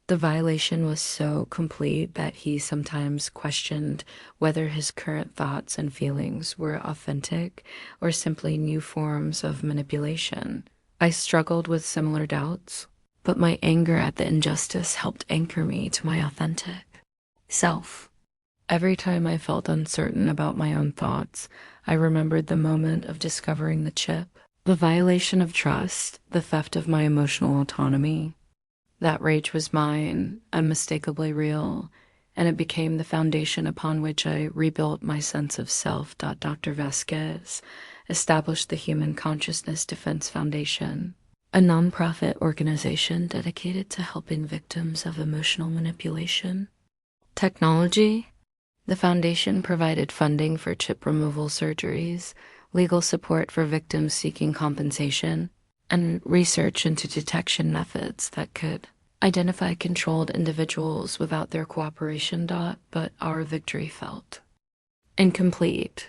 The violation was so complete that he sometimes questioned whether his current thoughts and feelings were authentic or simply new forms of manipulation. I struggled with similar doubts, but my anger at the injustice helped anchor me to my authentic self. Every time I felt uncertain about my own thoughts, I remembered the moment of discovering the chip, the violation of trust, the theft of my emotional autonomy. That rage was mine, unmistakably real, and it became the foundation upon which I rebuilt my sense of self. Dr. Vasquez established the Human Consciousness Defense Foundation, a nonprofit organization dedicated to helping victims of emotional manipulation. Technology. The foundation provided funding for chip removal surgeries, legal support for victims seeking compensation, and research into detection methods that could identify controlled individuals without their cooperation. But our victory felt incomplete.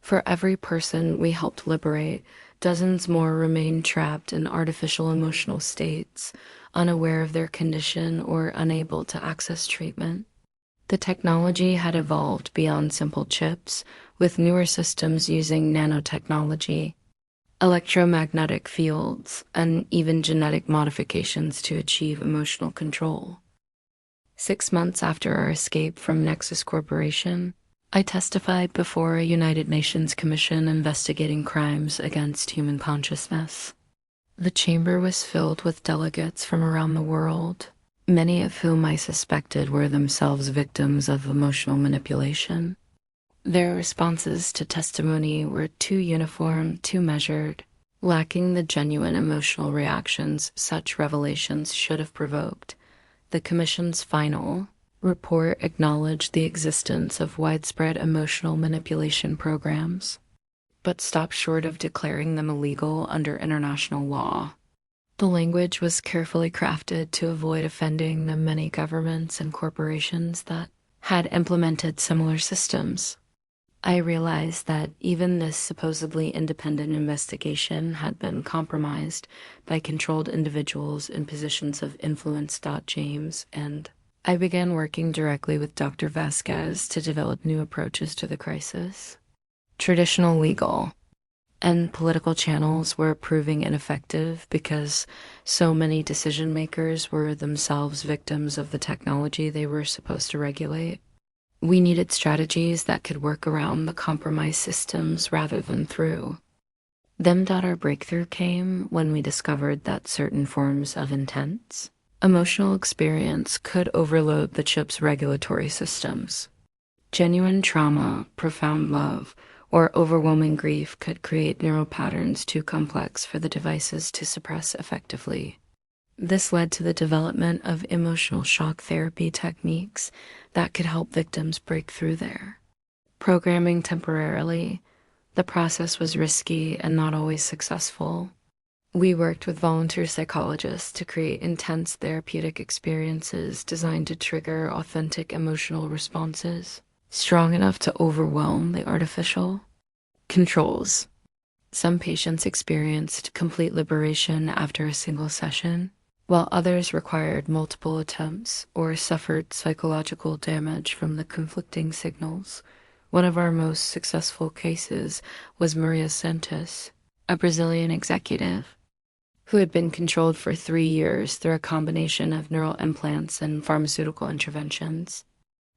For every person we helped liberate, dozens more remain trapped in artificial emotional states, unaware of their condition or unable to access treatment. The technology had evolved beyond simple chips, with newer systems using nanotechnology, electromagnetic fields, and even genetic modifications to achieve emotional control. 6 months after our escape from Nexus Corporation, I testified before a United Nations commission investigating crimes against human consciousness. The chamber was filled with delegates from around the world, many of whom I suspected were themselves victims of emotional manipulation. Their responses to testimony were too uniform, too measured, lacking the genuine emotional reactions such revelations should have provoked. The Commission's final report acknowledged the existence of widespread emotional manipulation programs, but stopped short of declaring them illegal under international law. The language was carefully crafted to avoid offending the many governments and corporations that had implemented similar systems. I realized that even this supposedly independent investigation had been compromised by controlled individuals in positions of influence. James and I began working directly with Dr. Vasquez to develop new approaches to the crisis. Traditional legal and political channels were proving ineffective because so many decision makers were themselves victims of the technology they were supposed to regulate. We needed strategies that could work around the compromised systems rather than through them. Our breakthrough came when we discovered that certain forms of intense emotional experience could overload the chip's regulatory systems. Genuine trauma, profound love, or overwhelming grief could create neural patterns too complex for the devices to suppress effectively. This led to the development of emotional shock therapy techniques that could help victims break through their programming temporarily. The process was risky and not always successful. We worked with volunteer psychologists to create intense therapeutic experiences designed to trigger authentic emotional responses, strong enough to overwhelm the artificial controls. Some patients experienced complete liberation after a single session, while others required multiple attempts or suffered psychological damage from the conflicting signals. One of our most successful cases was Maria Santos, a Brazilian executive who had been controlled for 3 years through a combination of neural implants and pharmaceutical interventions.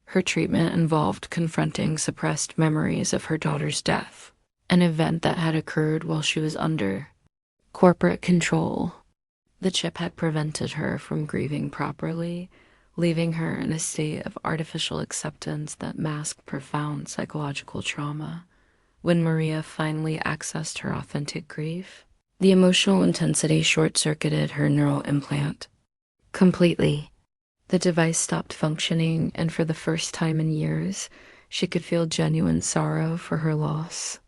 Her treatment involved confronting suppressed memories of her daughter's death, an event that had occurred while she was under corporate control. The chip had prevented her from grieving properly, leaving her in a state of artificial acceptance that masked profound psychological trauma. When Maria finally accessed her authentic grief, the emotional intensity short-circuited her neural implant completely. The device stopped functioning, and for the first time in years, she could feel genuine sorrow for her loss.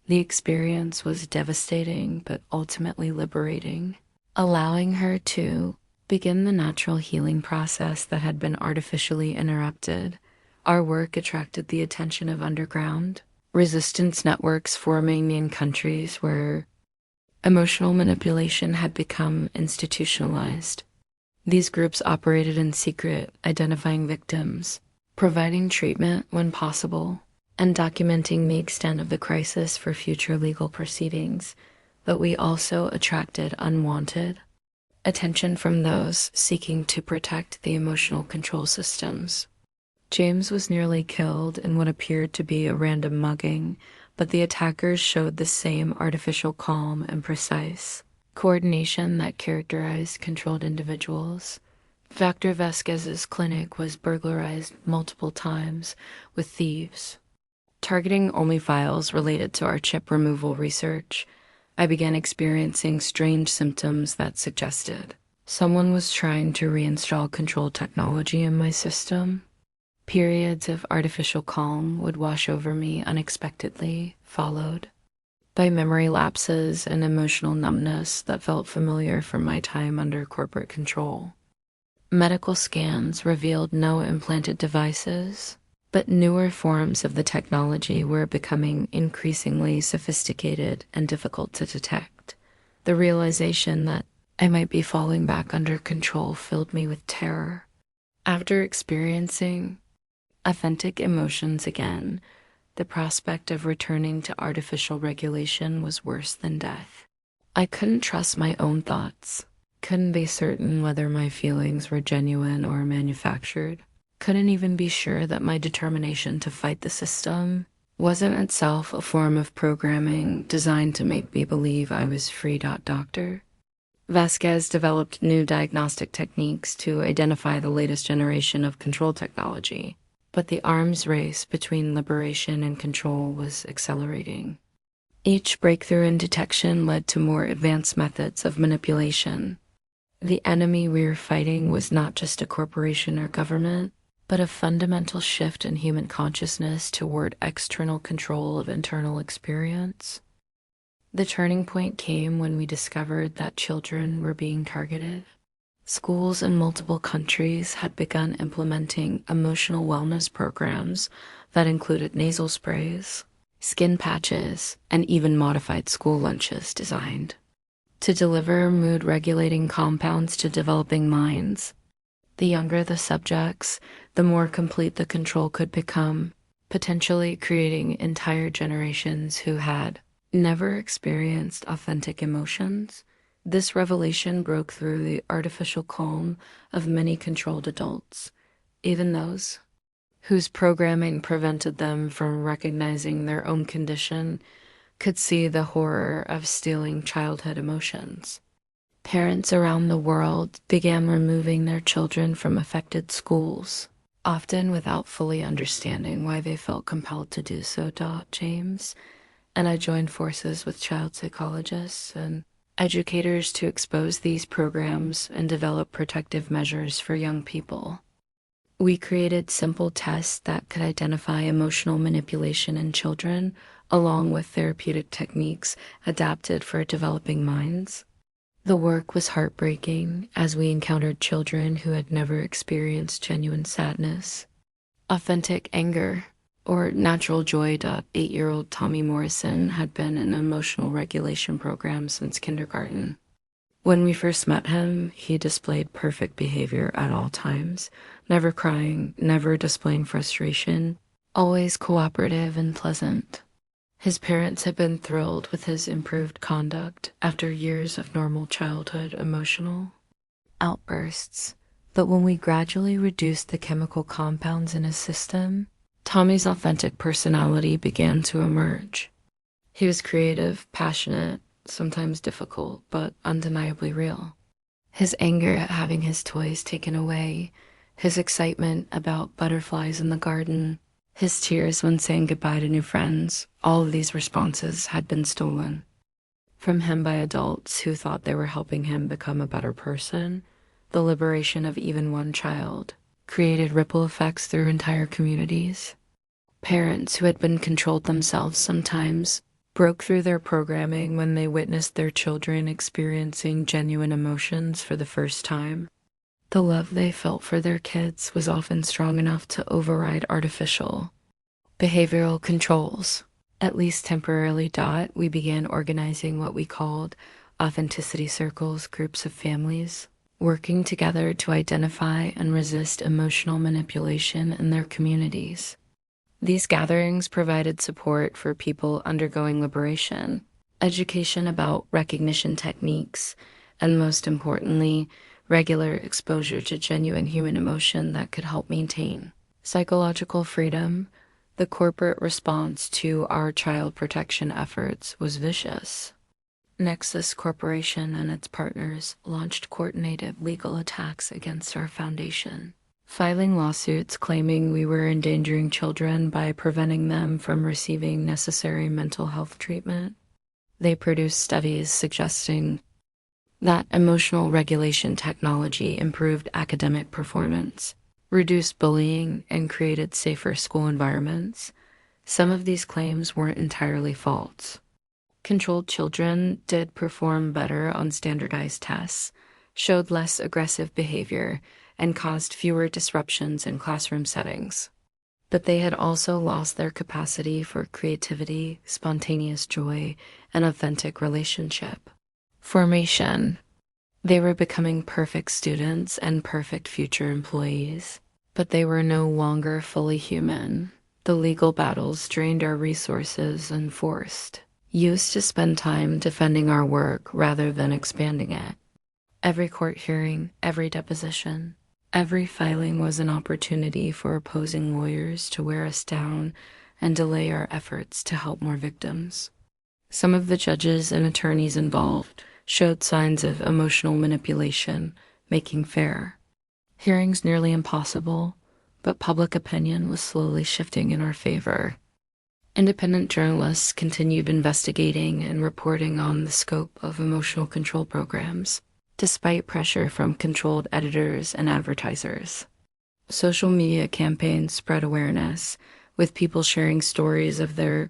The experience was devastating but ultimately liberating, allowing her to begin the natural healing process that had been artificially interrupted. Our work attracted the attention of underground resistance networks forming in countries where emotional manipulation had become institutionalized. These groups operated in secret, identifying victims, providing treatment when possible, and documenting the extent of the crisis for future legal proceedings. But we also attracted unwanted attention from those seeking to protect the emotional control systems. James was nearly killed in what appeared to be a random mugging, but the attackers showed the same artificial calm and precise coordination that characterized controlled individuals. Dr. Vasquez's clinic was burglarized multiple times with thieves. Targeting only files related to our chip removal research, I began experiencing strange symptoms that suggested someone was trying to reinstall control technology in my system. Periods of artificial calm would wash over me unexpectedly, followed by memory lapses and emotional numbness that felt familiar from my time under corporate control. Medical scans revealed no implanted devices, but newer forms of the technology were becoming increasingly sophisticated and difficult to detect. The realization that I might be falling back under control filled me with terror. After experiencing authentic emotions again, the prospect of returning to artificial regulation was worse than death. I couldn't trust my own thoughts, couldn't be certain whether my feelings were genuine or manufactured, couldn't even be sure that my determination to fight the system wasn't itself a form of programming designed to make me believe I was free. Doctor Vasquez developed new diagnostic techniques to identify the latest generation of control technology, but the arms race between liberation and control was accelerating. Each breakthrough in detection led to more advanced methods of manipulation. The enemy we were fighting was not just a corporation or government, but a fundamental shift in human consciousness toward external control of internal experience. The turning point came when we discovered that children were being targeted. Schools in multiple countries had begun implementing emotional wellness programs that included nasal sprays, skin patches, and even modified school lunches designed to deliver mood-regulating compounds to developing minds. The younger the subjects, the more complete the control could become, potentially creating entire generations who had never experienced authentic emotions. This revelation broke through the artificial calm of many controlled adults, even those whose programming prevented them from recognizing their own condition could see the horror of stealing childhood emotions. Parents around the world began removing their children from affected schools, often without fully understanding why they felt compelled to do so. James and I joined forces with child psychologists and educators to expose these programs and develop protective measures for young people. We created simple tests that could identify emotional manipulation in children, along with therapeutic techniques adapted for developing minds. The work was heartbreaking as we encountered children who had never experienced genuine sadness, authentic anger, or natural joy. 8-year-old Tommy Morrison had been in an emotional regulation program since kindergarten. When we first met him, he displayed perfect behavior at all times, never crying, never displaying frustration, always cooperative and pleasant. His parents had been thrilled with his improved conduct after years of normal childhood emotional outbursts. But when we gradually reduced the chemical compounds in his system, Tommy's authentic personality began to emerge. He was creative, passionate, sometimes difficult, but undeniably real. His anger at having his toys taken away, his excitement about butterflies in the garden, his tears when saying goodbye to new friends, all of these responses had been stolen from him by adults who thought they were helping him become a better person. The liberation of even one child created ripple effects through entire communities. Parents who had been controlled themselves sometimes broke through their programming when they witnessed their children experiencing genuine emotions for the first time. The love they felt for their kids was often strong enough to override artificial behavioral controls. At least temporarily. We began organizing what we called authenticity circles, groups of families, working together to identify and resist emotional manipulation in their communities. These gatherings provided support for people undergoing liberation, education about recognition techniques, and most importantly, regular exposure to genuine human emotion that could help maintain Psychological freedom, the corporate response to our child protection efforts, was vicious. Nexus Corporation and its partners launched coordinated legal attacks against our foundation, filing lawsuits claiming we were endangering children by preventing them from receiving necessary mental health treatment. They produced studies suggesting that emotional regulation technology improved academic performance, reduced bullying, and created safer school environments. Some of these claims weren't entirely false. Controlled children did perform better on standardized tests, showed less aggressive behavior, and caused fewer disruptions in classroom settings. But they had also lost their capacity for creativity, spontaneous joy, and authentic relationship formation. They were becoming perfect students and perfect future employees, but they were no longer fully human. The legal battles drained our resources and forced used to spend time defending our work rather than expanding it. Every court hearing, every deposition, every filing was an opportunity for opposing lawyers to wear us down and delay our efforts to help more victims. Some of the judges and attorneys involved showed signs of emotional manipulation, making fair hearings nearly impossible, but public opinion was slowly shifting in our favor. Independent journalists continued investigating and reporting on the scope of emotional control programs, despite pressure from controlled editors and advertisers. Social media campaigns spread awareness, with people sharing stories of their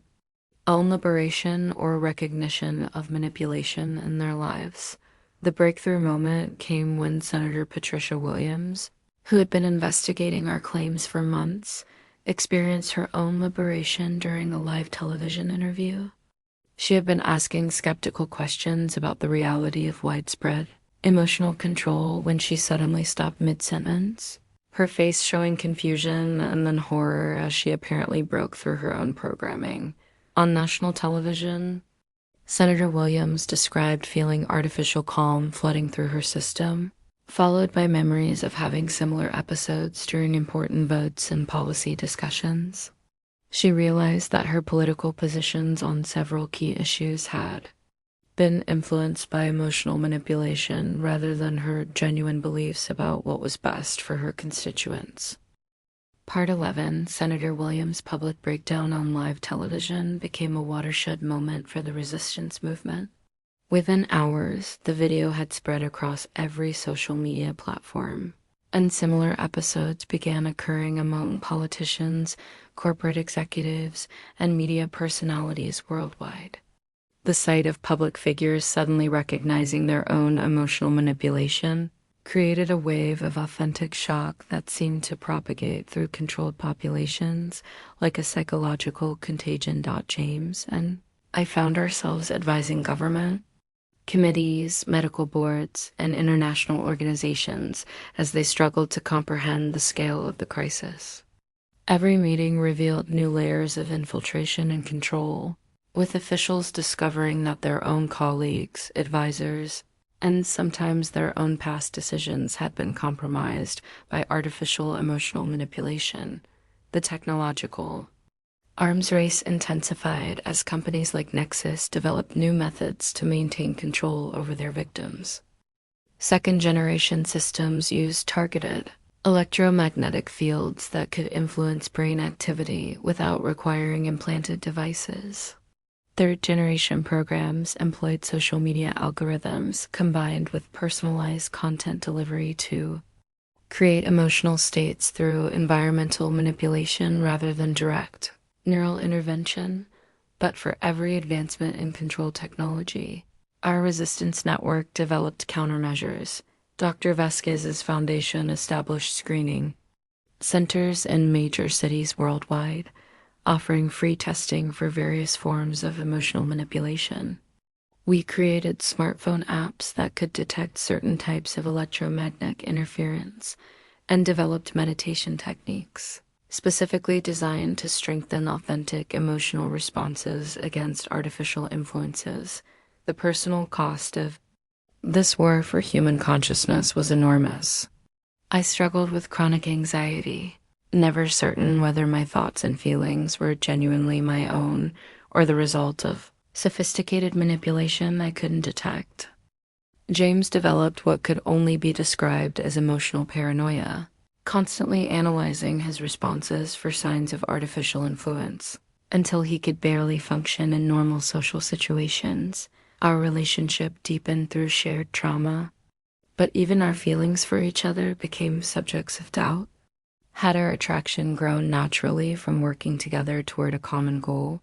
own liberation or recognition of manipulation in their lives. The breakthrough moment came when Senator Patricia Williams, who had been investigating our claims for months, experienced her own liberation during a live television interview. She had been asking skeptical questions about the reality of widespread emotional control when she suddenly stopped mid-sentence, her face showing confusion and then horror as she apparently broke through her own programming. On national television, Senator Williams described feeling artificial calm flooding through her system, followed by memories of having similar episodes during important votes and policy discussions. She realized that her political positions on several key issues had been influenced by emotional manipulation rather than her genuine beliefs about what was best for her constituents. Part 11, Senator Williams' public breakdown on live television, became a watershed moment for the resistance movement. Within hours, the video had spread across every social media platform, and similar episodes began occurring among politicians, corporate executives, and media personalities worldwide. The sight of public figures suddenly recognizing their own emotional manipulation created a wave of authentic shock that seemed to propagate through controlled populations like a psychological contagion. James and I found ourselves advising government, committees, medical boards, and international organizations as they struggled to comprehend the scale of the crisis. Every meeting revealed new layers of infiltration and control, with officials discovering that their own colleagues, advisors, and sometimes their own past decisions had been compromised by artificial emotional manipulation. The technological arms race intensified as companies like Nexus developed new methods to maintain control over their victims. Second-generation systems used targeted electromagnetic fields that could influence brain activity without requiring implanted devices. Third-generation programs employed social media algorithms combined with personalized content delivery to create emotional states through environmental manipulation rather than direct neural intervention. But for every advancement in control technology, our resistance network developed countermeasures. Dr. Vasquez's foundation established screening centers in major cities worldwide, offering free testing for various forms of emotional manipulation. We created smartphone apps that could detect certain types of electromagnetic interference and developed meditation techniques specifically designed to strengthen authentic emotional responses against artificial influences. The personal cost of this war for human consciousness was enormous. I struggled with chronic anxiety, never certain whether my thoughts and feelings were genuinely my own or the result of sophisticated manipulation I couldn't detect. James developed what could only be described as emotional paranoia, constantly analyzing his responses for signs of artificial influence until he could barely function in normal social situations. Our relationship deepened through shared trauma, but even our feelings for each other became subjects of doubt. Had our attraction grown naturally from working together toward a common goal,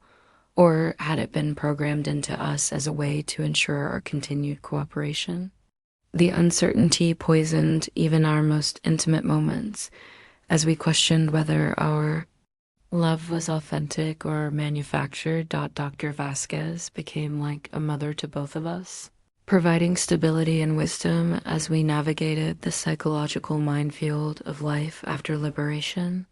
or had it been programmed into us as a way to ensure our continued cooperation? The uncertainty poisoned even our most intimate moments as we questioned whether our love was authentic or manufactured. Dr. Vasquez became like a mother to both of us, providing stability and wisdom as we navigated the psychological minefield of life after liberation.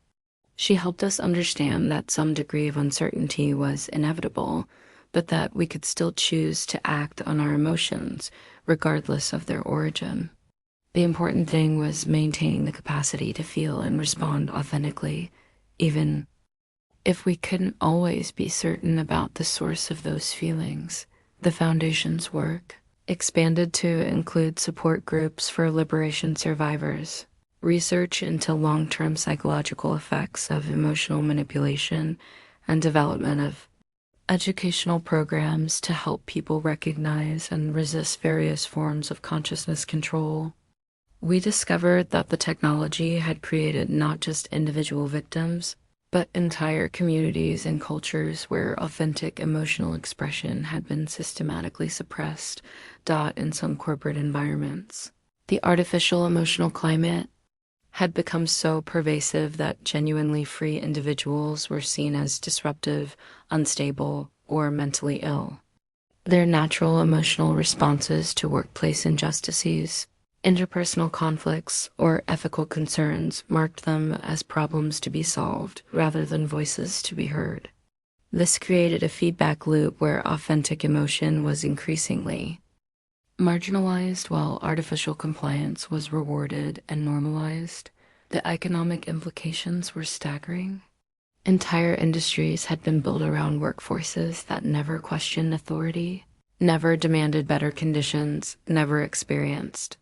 She helped us understand that some degree of uncertainty was inevitable, but that we could still choose to act on our emotions, regardless of their origin. The important thing was maintaining the capacity to feel and respond authentically, even if we couldn't always be certain about the source of those feelings. The Foundation's work expanded to include support groups for liberation survivors, research into long-term psychological effects of emotional manipulation, and development of educational programs to help people recognize and resist various forms of consciousness control. We discovered that the technology had created not just individual victims, but entire communities and cultures where authentic emotional expression had been systematically suppressed. In some corporate environments, the artificial emotional climate had become so pervasive that genuinely free individuals were seen as disruptive, unstable, or mentally ill. Their natural emotional responses to workplace injustices, interpersonal conflicts, or ethical concerns marked them as problems to be solved rather than voices to be heard. This created a feedback loop where authentic emotion was increasingly marginalized while artificial compliance was rewarded and normalized. The economic implications were staggering. Entire industries had been built around workforces that never questioned authority, never demanded better conditions, never experienced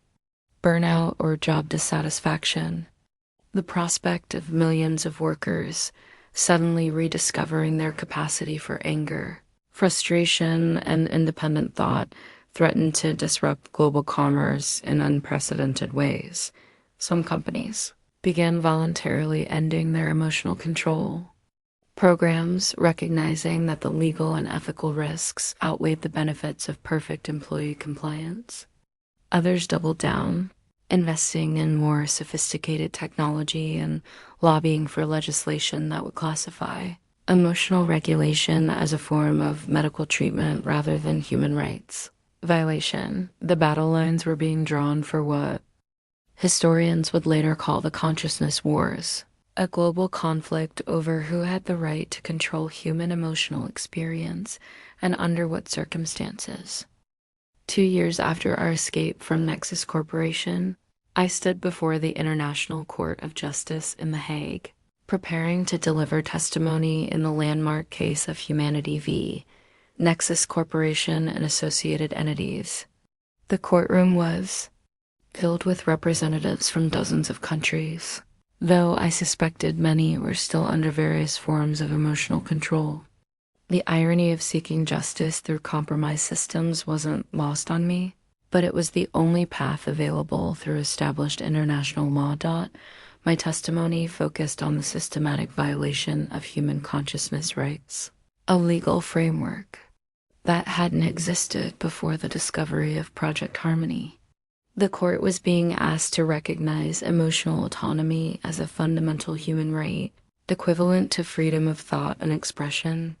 burnout or job dissatisfaction. The prospect of millions of workers suddenly rediscovering their capacity for anger, frustration, and independent thought threatened to disrupt global commerce in unprecedented ways. Some companies began voluntarily ending their emotional control programs, recognizing that the legal and ethical risks outweighed the benefits of perfect employee compliance. Others doubled down, investing in more sophisticated technology and lobbying for legislation that would classify emotional regulation as a form of medical treatment rather than human rights violation. The battle lines were being drawn for what historians would later call the consciousness wars, a global conflict over who had the right to control human emotional experience and under what circumstances. 2 years after our escape from Nexus Corporation, I stood before the International Court of Justice in The Hague, preparing to deliver testimony in the landmark case of Humanity v. Nexus Corporation and associated entities. The courtroom was filled with representatives from dozens of countries, though I suspected many were still under various forms of emotional control. The irony of seeking justice through compromised systems wasn't lost on me, but it was the only path available through established international law. My testimony focused on the systematic violation of human consciousness rights, a legal framework that hadn't existed before the discovery of Project Harmony. The court was being asked to recognize emotional autonomy as a fundamental human right, equivalent to freedom of thought and expression.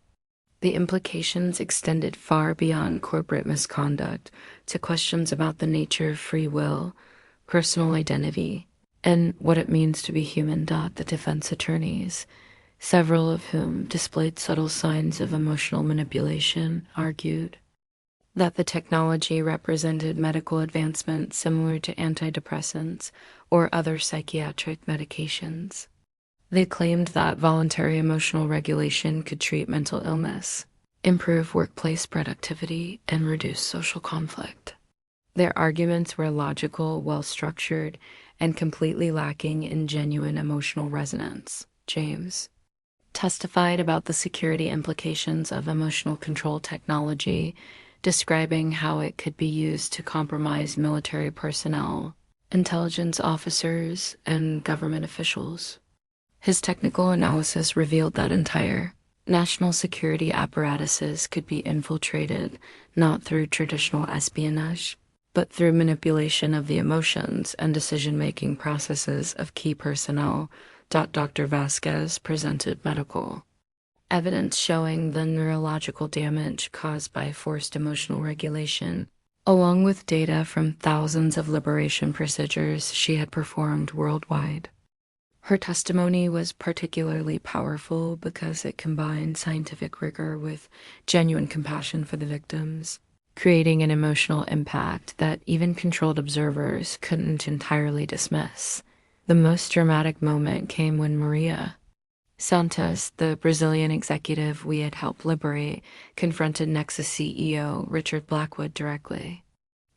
The implications extended far beyond corporate misconduct to questions about the nature of free will, personal identity, and what it means to be human. The defense attorneys, several of whom displayed subtle signs of emotional manipulation, argued that the technology represented medical advancement similar to antidepressants or other psychiatric medications. They claimed that voluntary emotional regulation could treat mental illness, improve workplace productivity, and reduce social conflict. Their arguments were logical, well-structured, and completely lacking in genuine emotional resonance. James testified about the security implications of emotional control technology, describing how it could be used to compromise military personnel, intelligence officers, and government officials. His technical analysis revealed that entire national security apparatuses could be infiltrated not through traditional espionage, but through manipulation of the emotions and decision-making processes of key personnel. Dr. Vasquez presented medical evidence showing the neurological damage caused by forced emotional regulation, along with data from thousands of liberation procedures she had performed worldwide. Her testimony was particularly powerful because it combined scientific rigor with genuine compassion for the victims, creating an emotional impact that even controlled observers couldn't entirely dismiss. The most dramatic moment came when Maria Santos, the Brazilian executive we had helped liberate, confronted Nexus CEO Richard Blackwood directly.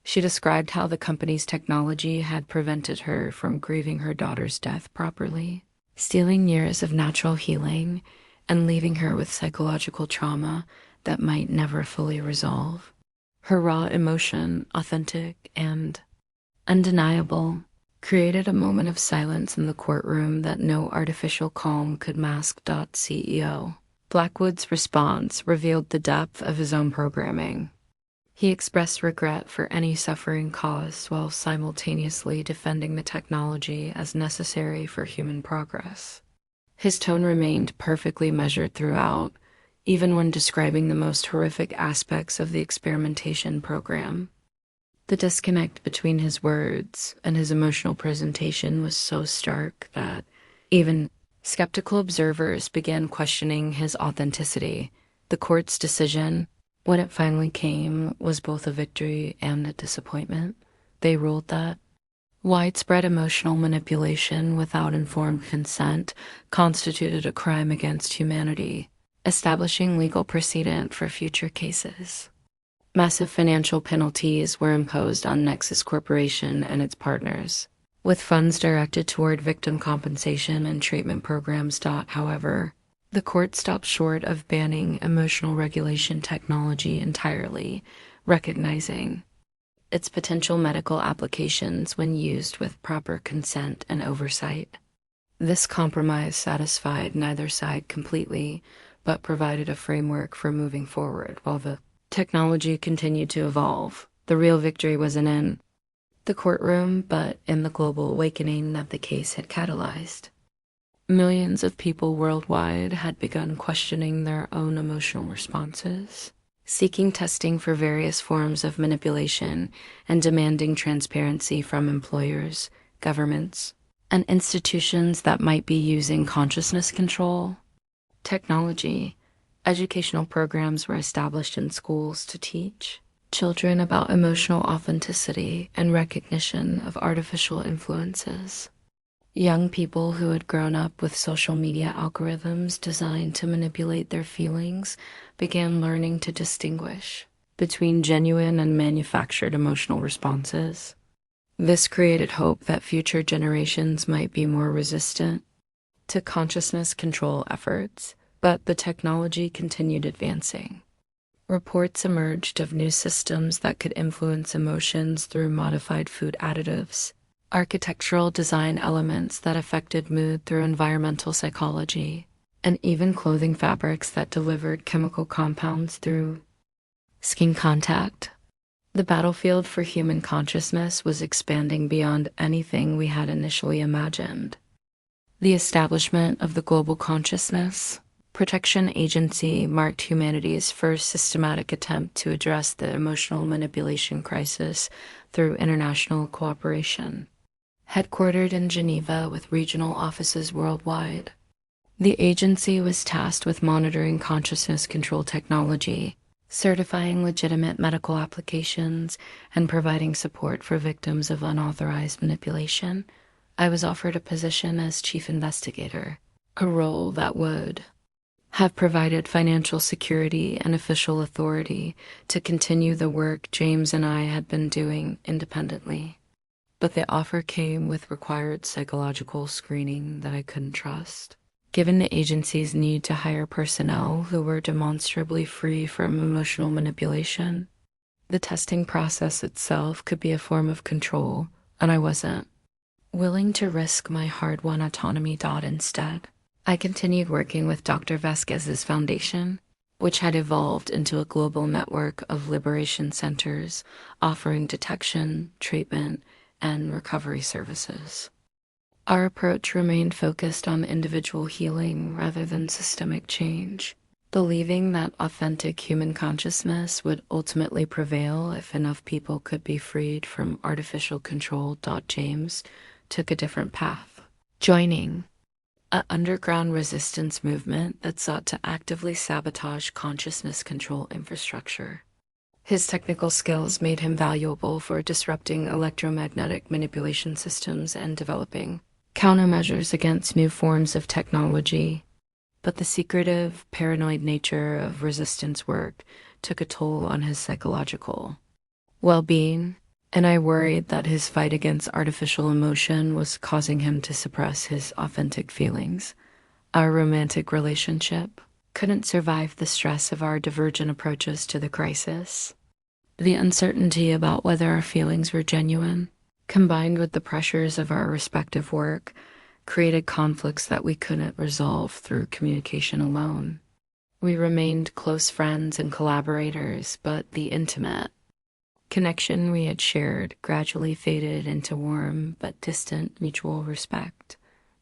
She described how the company's technology had prevented her from grieving her daughter's death properly, stealing years of natural healing, and leaving her with psychological trauma that might never fully resolve. Her raw emotion, authentic and undeniable, created a moment of silence in the courtroom that no artificial calm could mask. CEO Blackwood's response revealed the depth of his own programming. He expressed regret for any suffering caused while simultaneously defending the technology as necessary for human progress. His tone remained perfectly measured throughout, even when describing the most horrific aspects of the experimentation program. The disconnect between his words and his emotional presentation was so stark that even skeptical observers began questioning his authenticity. The court's decision, when it finally came, was both a victory and a disappointment. They ruled that widespread emotional manipulation without informed consent constituted a crime against humanity, establishing legal precedent for future cases. Massive financial penalties were imposed on Nexus Corporation and its partners, with funds directed toward victim compensation and treatment programs. However, the court stopped short of banning emotional regulation technology entirely, recognizing its potential medical applications when used with proper consent and oversight. This compromise satisfied neither side completely, but provided a framework for moving forward while the technology continued to evolve. The real victory wasn't in the courtroom, but in the global awakening that the case had catalyzed. Millions of people worldwide had begun questioning their own emotional responses, seeking testing for various forms of manipulation, and demanding transparency from employers, governments, and institutions that might be using consciousness control technology. Educational programs were established in schools to teach children about emotional authenticity and recognition of artificial influences. Young people who had grown up with social media algorithms designed to manipulate their feelings began learning to distinguish between genuine and manufactured emotional responses. This created hope that future generations might be more resistant to consciousness control efforts. But the technology continued advancing. Reports emerged of new systems that could influence emotions through modified food additives, architectural design elements that affected mood through environmental psychology, and even clothing fabrics that delivered chemical compounds through skin contact. The battlefield for human consciousness was expanding beyond anything we had initially imagined. The establishment of the Global Consciousness Protection Agency marked humanity's first systematic attempt to address the emotional manipulation crisis through international cooperation. Headquartered in Geneva with regional offices worldwide, the agency was tasked with monitoring consciousness control technology, certifying legitimate medical applications, and providing support for victims of unauthorized manipulation. I was offered a position as chief investigator, a role that would have provided financial security and official authority to continue the work James and I had been doing independently. But the offer came with required psychological screening that I couldn't trust. Given the agency's need to hire personnel who were demonstrably free from emotional manipulation, the testing process itself could be a form of control, and I wasn't willing to risk my hard-won autonomy. Instead, I continued working with Dr. Vasquez's foundation, which had evolved into a global network of liberation centers offering detection, treatment, and recovery services. Our approach remained focused on individual healing rather than systemic change, believing that authentic human consciousness would ultimately prevail if enough people could be freed from artificial control. James took a different path, joining an underground resistance movement that sought to actively sabotage consciousness control infrastructure. His technical skills made him valuable for disrupting electromagnetic manipulation systems and developing countermeasures against new forms of technology. But the secretive, paranoid nature of resistance work took a toll on his psychological well-being, and I worried that his fight against artificial emotion was causing him to suppress his authentic feelings. Our romantic relationship couldn't survive the stress of our divergent approaches to the crisis. The uncertainty about whether our feelings were genuine, combined with the pressures of our respective work, created conflicts that we couldn't resolve through communication alone. We remained close friends and collaborators, but the intimate connection we had shared gradually faded into warm but distant mutual respect.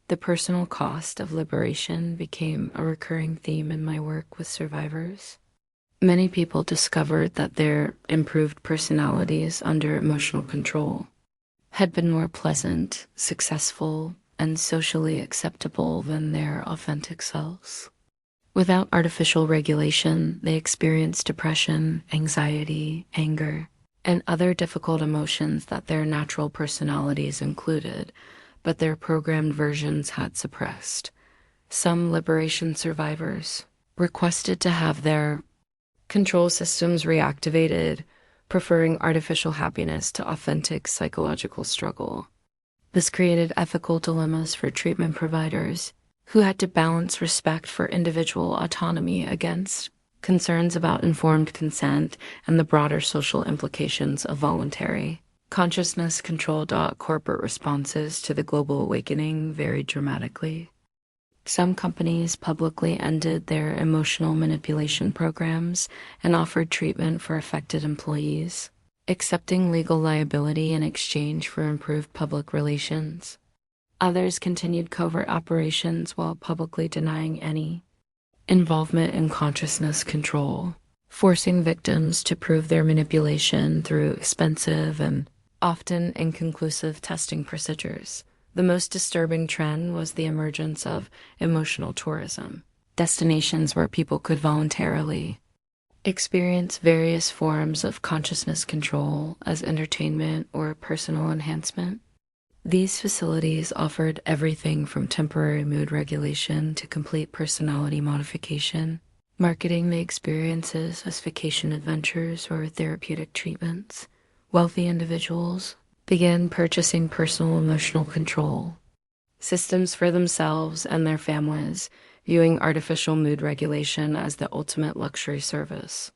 The personal cost of liberation became a recurring theme in my work with survivors. Many people discovered that their improved personalities under emotional control had been more pleasant, successful, and socially acceptable than their authentic selves. Without artificial regulation, they experienced depression, anxiety, anger, and other difficult emotions that their natural personalities included, but their programmed versions had suppressed. Some liberation survivors requested to have their control systems reactivated, preferring artificial happiness to authentic psychological struggle. This created ethical dilemmas for treatment providers who had to balance respect for individual autonomy against concerns about informed consent and the broader social implications of voluntary consciousness control. Corporate responses to the global awakening varied dramatically. Some companies publicly ended their emotional manipulation programs and offered treatment for affected employees, accepting legal liability in exchange for improved public relations. Others continued covert operations while publicly denying any involvement in consciousness control, forcing victims to prove their manipulation through expensive and often inconclusive testing procedures. The most disturbing trend was the emergence of emotional tourism, destinations where people could voluntarily experience various forms of consciousness control as entertainment or personal enhancement. These facilities offered everything from temporary mood regulation to complete personality modification, marketing the experiences as vacation adventures or therapeutic treatments. Wealthy individuals began purchasing personal emotional control systems for themselves and their families, viewing artificial mood regulation as the ultimate luxury service.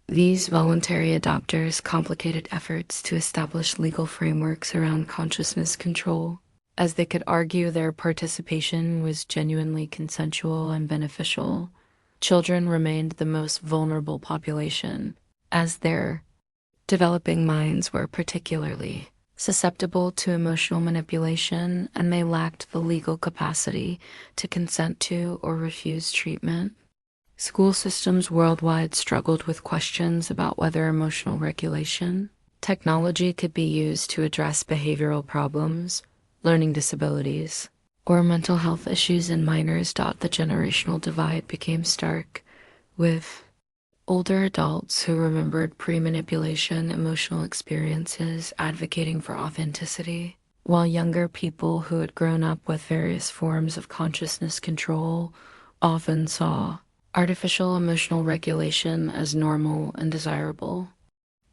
These voluntary adopters complicated efforts to establish legal frameworks around consciousness control, as they could argue their participation was genuinely consensual and beneficial. Children remained the most vulnerable population, as their developing minds were particularly susceptible to emotional manipulation, and they lacked the legal capacity to consent to or refuse treatment. School systems worldwide struggled with questions about whether emotional regulation technology could be used to address behavioral problems, learning disabilities, or mental health issues in minors. The generational divide became stark, with older adults who remembered pre-manipulation emotional experiences advocating for authenticity, while younger people who had grown up with various forms of consciousness control often saw artificial emotional regulation as normal and desirable.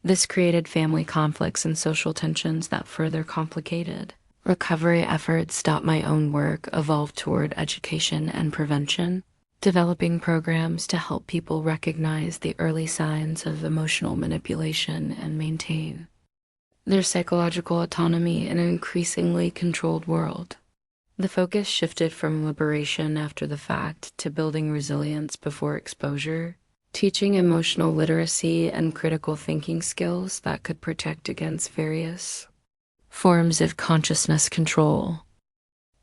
This created family conflicts and social tensions that further complicated recovery efforts. My own work evolved toward education and prevention, developing programs to help people recognize the early signs of emotional manipulation and maintain their psychological autonomy in an increasingly controlled world. The focus shifted from liberation after the fact to building resilience before exposure, teaching emotional literacy and critical thinking skills that could protect against various forms of consciousness control.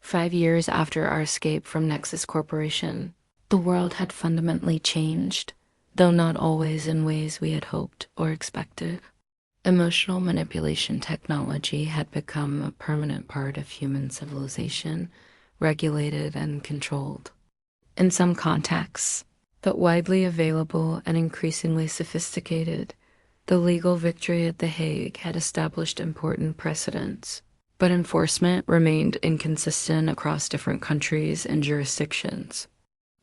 5 years after our escape from Nexus Corporation, the world had fundamentally changed, though not always in ways we had hoped or expected. Emotional manipulation technology had become a permanent part of human civilization, regulated and controlled. In some contexts, but widely available and increasingly sophisticated, the legal victory at The Hague had established important precedents, but enforcement remained inconsistent across different countries and jurisdictions.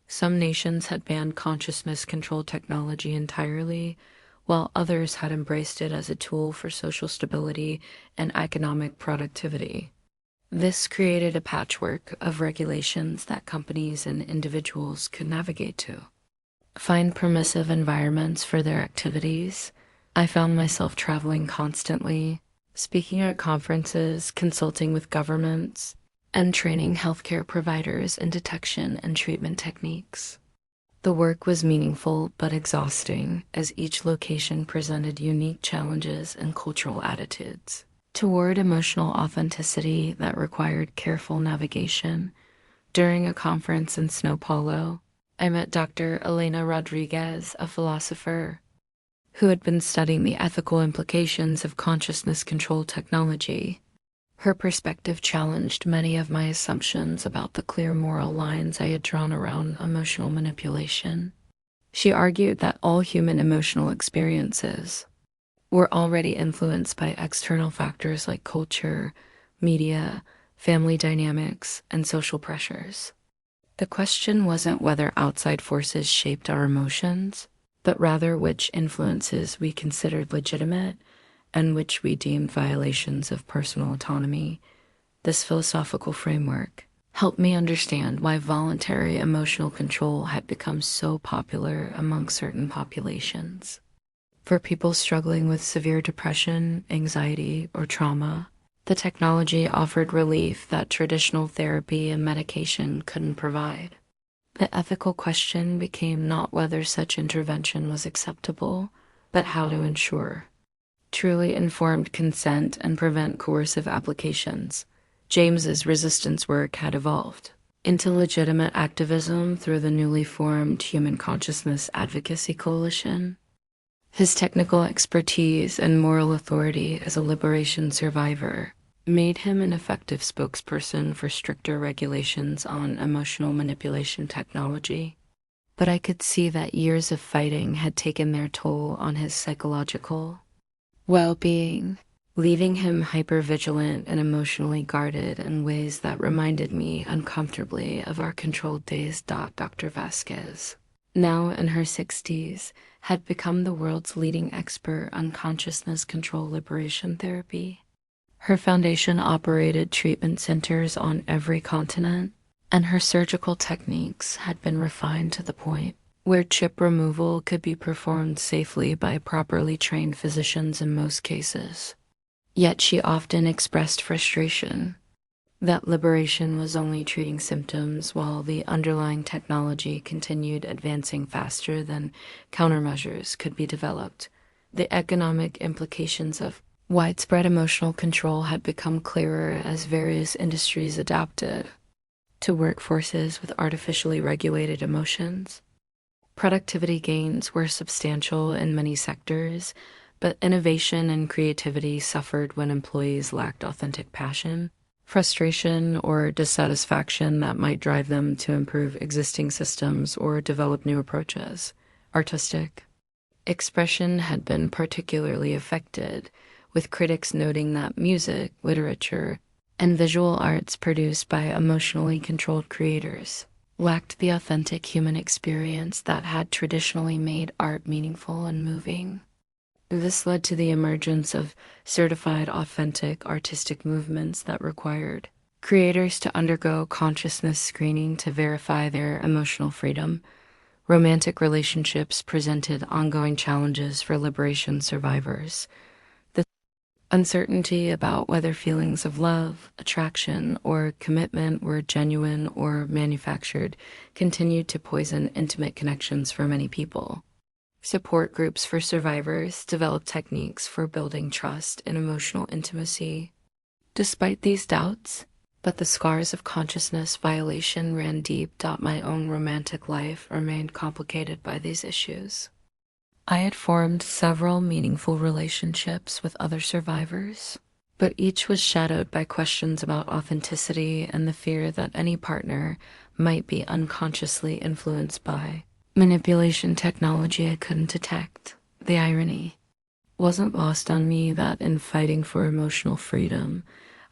Some nations had banned consciousness control technology entirely, while others had embraced it as a tool for social stability and economic productivity. This created a patchwork of regulations that companies and individuals could navigate to find permissive environments for their activities. I found myself traveling constantly, speaking at conferences, consulting with governments, and training healthcare providers in detection and treatment techniques. The work was meaningful but exhausting, as each location presented unique challenges and cultural attitudes toward emotional authenticity that required careful navigation. During a conference in Sao Paulo, I met Dr. Elena Rodriguez, a philosopher who had been studying the ethical implications of consciousness control technology. Her perspective challenged many of my assumptions about the clear moral lines I had drawn around emotional manipulation. She argued that all human emotional experiences were already influenced by external factors like culture, media, family dynamics, and social pressures. The question wasn't whether outside forces shaped our emotions, but rather which influences we considered legitimate and which we deemed violations of personal autonomy. This philosophical framework helped me understand why voluntary emotional control had become so popular among certain populations. For people struggling with severe depression, anxiety, or trauma, the technology offered relief that traditional therapy and medication couldn't provide. The ethical question became not whether such intervention was acceptable, but how to ensure truly informed consent and prevent coercive applications. James's resistance work had evolved into legitimate activism through the newly formed Human Consciousness Advocacy Coalition. His technical expertise and moral authority as a liberation survivor made him an effective spokesperson for stricter regulations on emotional manipulation technology. But I could see that years of fighting had taken their toll on his psychological well-being, leaving him hypervigilant and emotionally guarded in ways that reminded me uncomfortably of our controlled days. Dr. Vasquez, now in her 60s, had become the world's leading expert on consciousness control liberation therapy. Her foundation operated treatment centers on every continent, and her surgical techniques had been refined to the point where chip removal could be performed safely by properly trained physicians in most cases. Yet she often expressed frustration that liberation was only treating symptoms while the underlying technology continued advancing faster than countermeasures could be developed. The economic implications of widespread emotional control had become clearer as various industries adapted to workforces with artificially regulated emotions. Productivity gains were substantial in many sectors, but innovation and creativity suffered when employees lacked authentic passion, frustration, or dissatisfaction that might drive them to improve existing systems or develop new approaches. Artistic expression had been particularly affected, with critics noting that music, literature, and visual arts produced by emotionally controlled creators lacked the authentic human experience that had traditionally made art meaningful and moving. This led to the emergence of certified authentic artistic movements that required creators to undergo consciousness screening to verify their emotional freedom. Romantic relationships presented ongoing challenges for liberation survivors. The uncertainty about whether feelings of love, attraction, or commitment were genuine or manufactured continued to poison intimate connections for many people. Support groups for survivors developed techniques for building trust and emotional intimacy. Despite these doubts, but the scars of consciousness violation ran deep. My own romantic life remained complicated by these issues. I had formed several meaningful relationships with other survivors, but each was shadowed by questions about authenticity and the fear that any partner might be unconsciously influenced by manipulation technology I couldn't detect. The irony wasn't lost on me that in fighting for emotional freedom,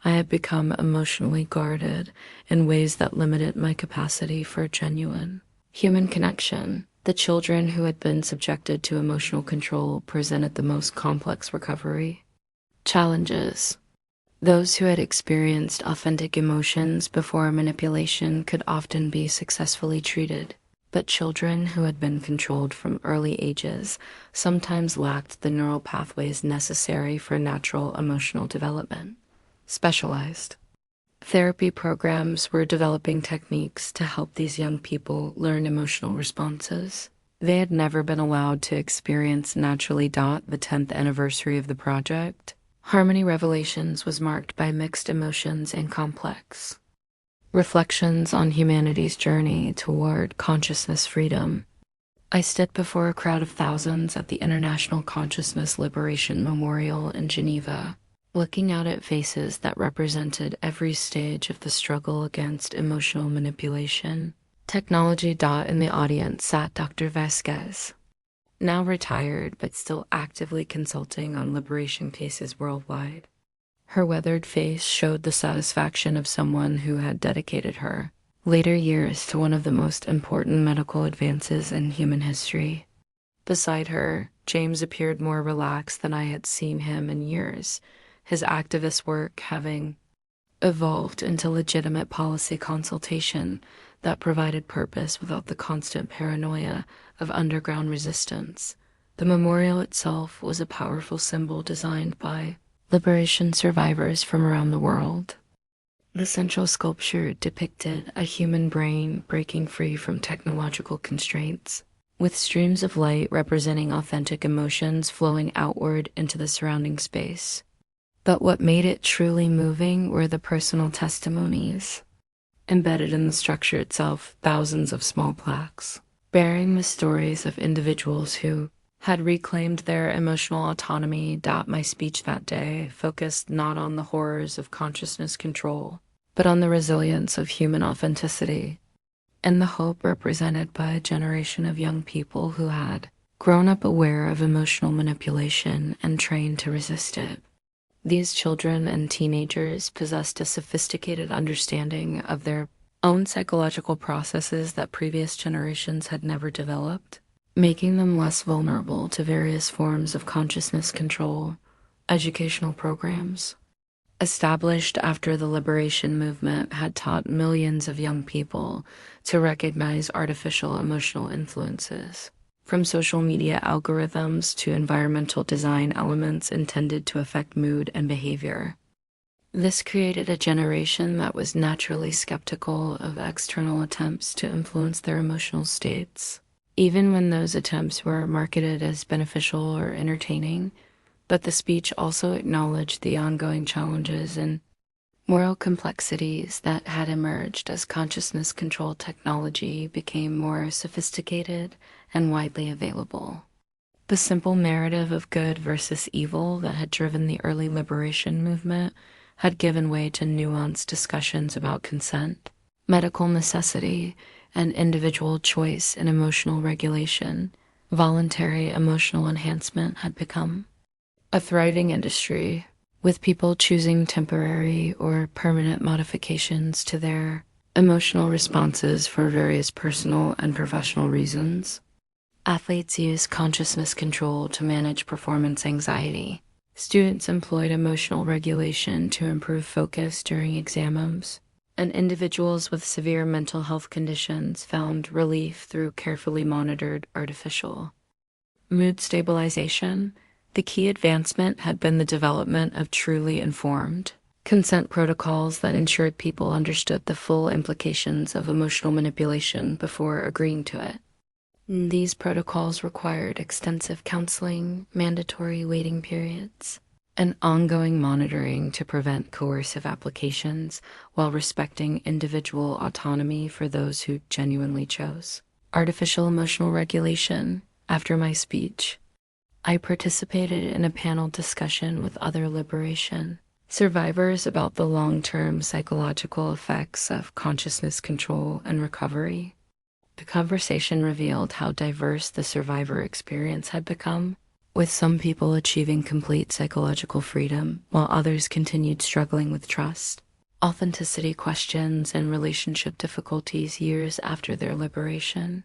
I had become emotionally guarded in ways that limited my capacity for genuine human connection. The children who had been subjected to emotional control presented the most complex recovery challenges. Those who had experienced authentic emotions before manipulation could often be successfully treated, but children who had been controlled from early ages sometimes lacked the neural pathways necessary for natural emotional development. Specialized therapy programs were developing techniques to help these young people learn emotional responses. They had never been allowed to experience naturally. The 10th anniversary of the project, Harmony Revelations, was marked by mixed emotions and complex reflections on humanity's journey toward consciousness freedom. I stood before a crowd of thousands at the International Consciousness Liberation Memorial in Geneva, looking out at faces that represented every stage of the struggle against emotional manipulation. Technology. In the audience sat Dr. Vasquez, now retired but still actively consulting on liberation cases worldwide. Her weathered face showed the satisfaction of someone who had dedicated her later years to one of the most important medical advances in human history. Beside her, James appeared more relaxed than I had seen him in years, his activist work having evolved into legitimate policy consultation that provided purpose without the constant paranoia of underground resistance. The memorial itself was a powerful symbol designed by liberation survivors from around the world. The central sculpture depicted a human brain breaking free from technological constraints, with streams of light representing authentic emotions flowing outward into the surrounding space. But what made it truly moving were the personal testimonies. Embedded in the structure itself, thousands of small plaques, bearing the stories of individuals who had reclaimed their emotional autonomy. My speech that day focused not on the horrors of consciousness control, but on the resilience of human authenticity, and the hope represented by a generation of young people who had grown up aware of emotional manipulation and trained to resist it. These children and teenagers possessed a sophisticated understanding of their own psychological processes that previous generations had never developed, making them less vulnerable to various forms of consciousness control. Educational programs, established after the liberation movement, had taught millions of young people to recognize artificial emotional influences, from social media algorithms to environmental design elements intended to affect mood and behavior. This created a generation that was naturally skeptical of external attempts to influence their emotional states, even when those attempts were marketed as beneficial or entertaining. But the speech also acknowledged the ongoing challenges and moral complexities that had emerged as consciousness-controlled technology became more sophisticated and widely available. The simple narrative of good versus evil that had driven the early liberation movement had given way to nuanced discussions about consent, medical necessity, and individual choice in emotional regulation. Voluntary emotional enhancement had become a thriving industry, with people choosing temporary or permanent modifications to their emotional responses for various personal and professional reasons. Athletes use consciousness control to manage performance anxiety. Students employed emotional regulation to improve focus during exams, and individuals with severe mental health conditions found relief through carefully monitored artificial mood stabilization. The key advancement had been the development of truly informed consent protocols that ensured people understood the full implications of emotional manipulation before agreeing to it. These protocols required extensive counseling, mandatory waiting periods, and ongoing monitoring to prevent coercive applications while respecting individual autonomy for those who genuinely chose artificial emotional regulation. After my speech, I participated in a panel discussion with other liberation survivors about the long-term psychological effects of consciousness control and recovery. The conversation revealed how diverse the survivor experience had become, with some people achieving complete psychological freedom while others continued struggling with trust, authenticity questions, and relationship difficulties years after their liberation.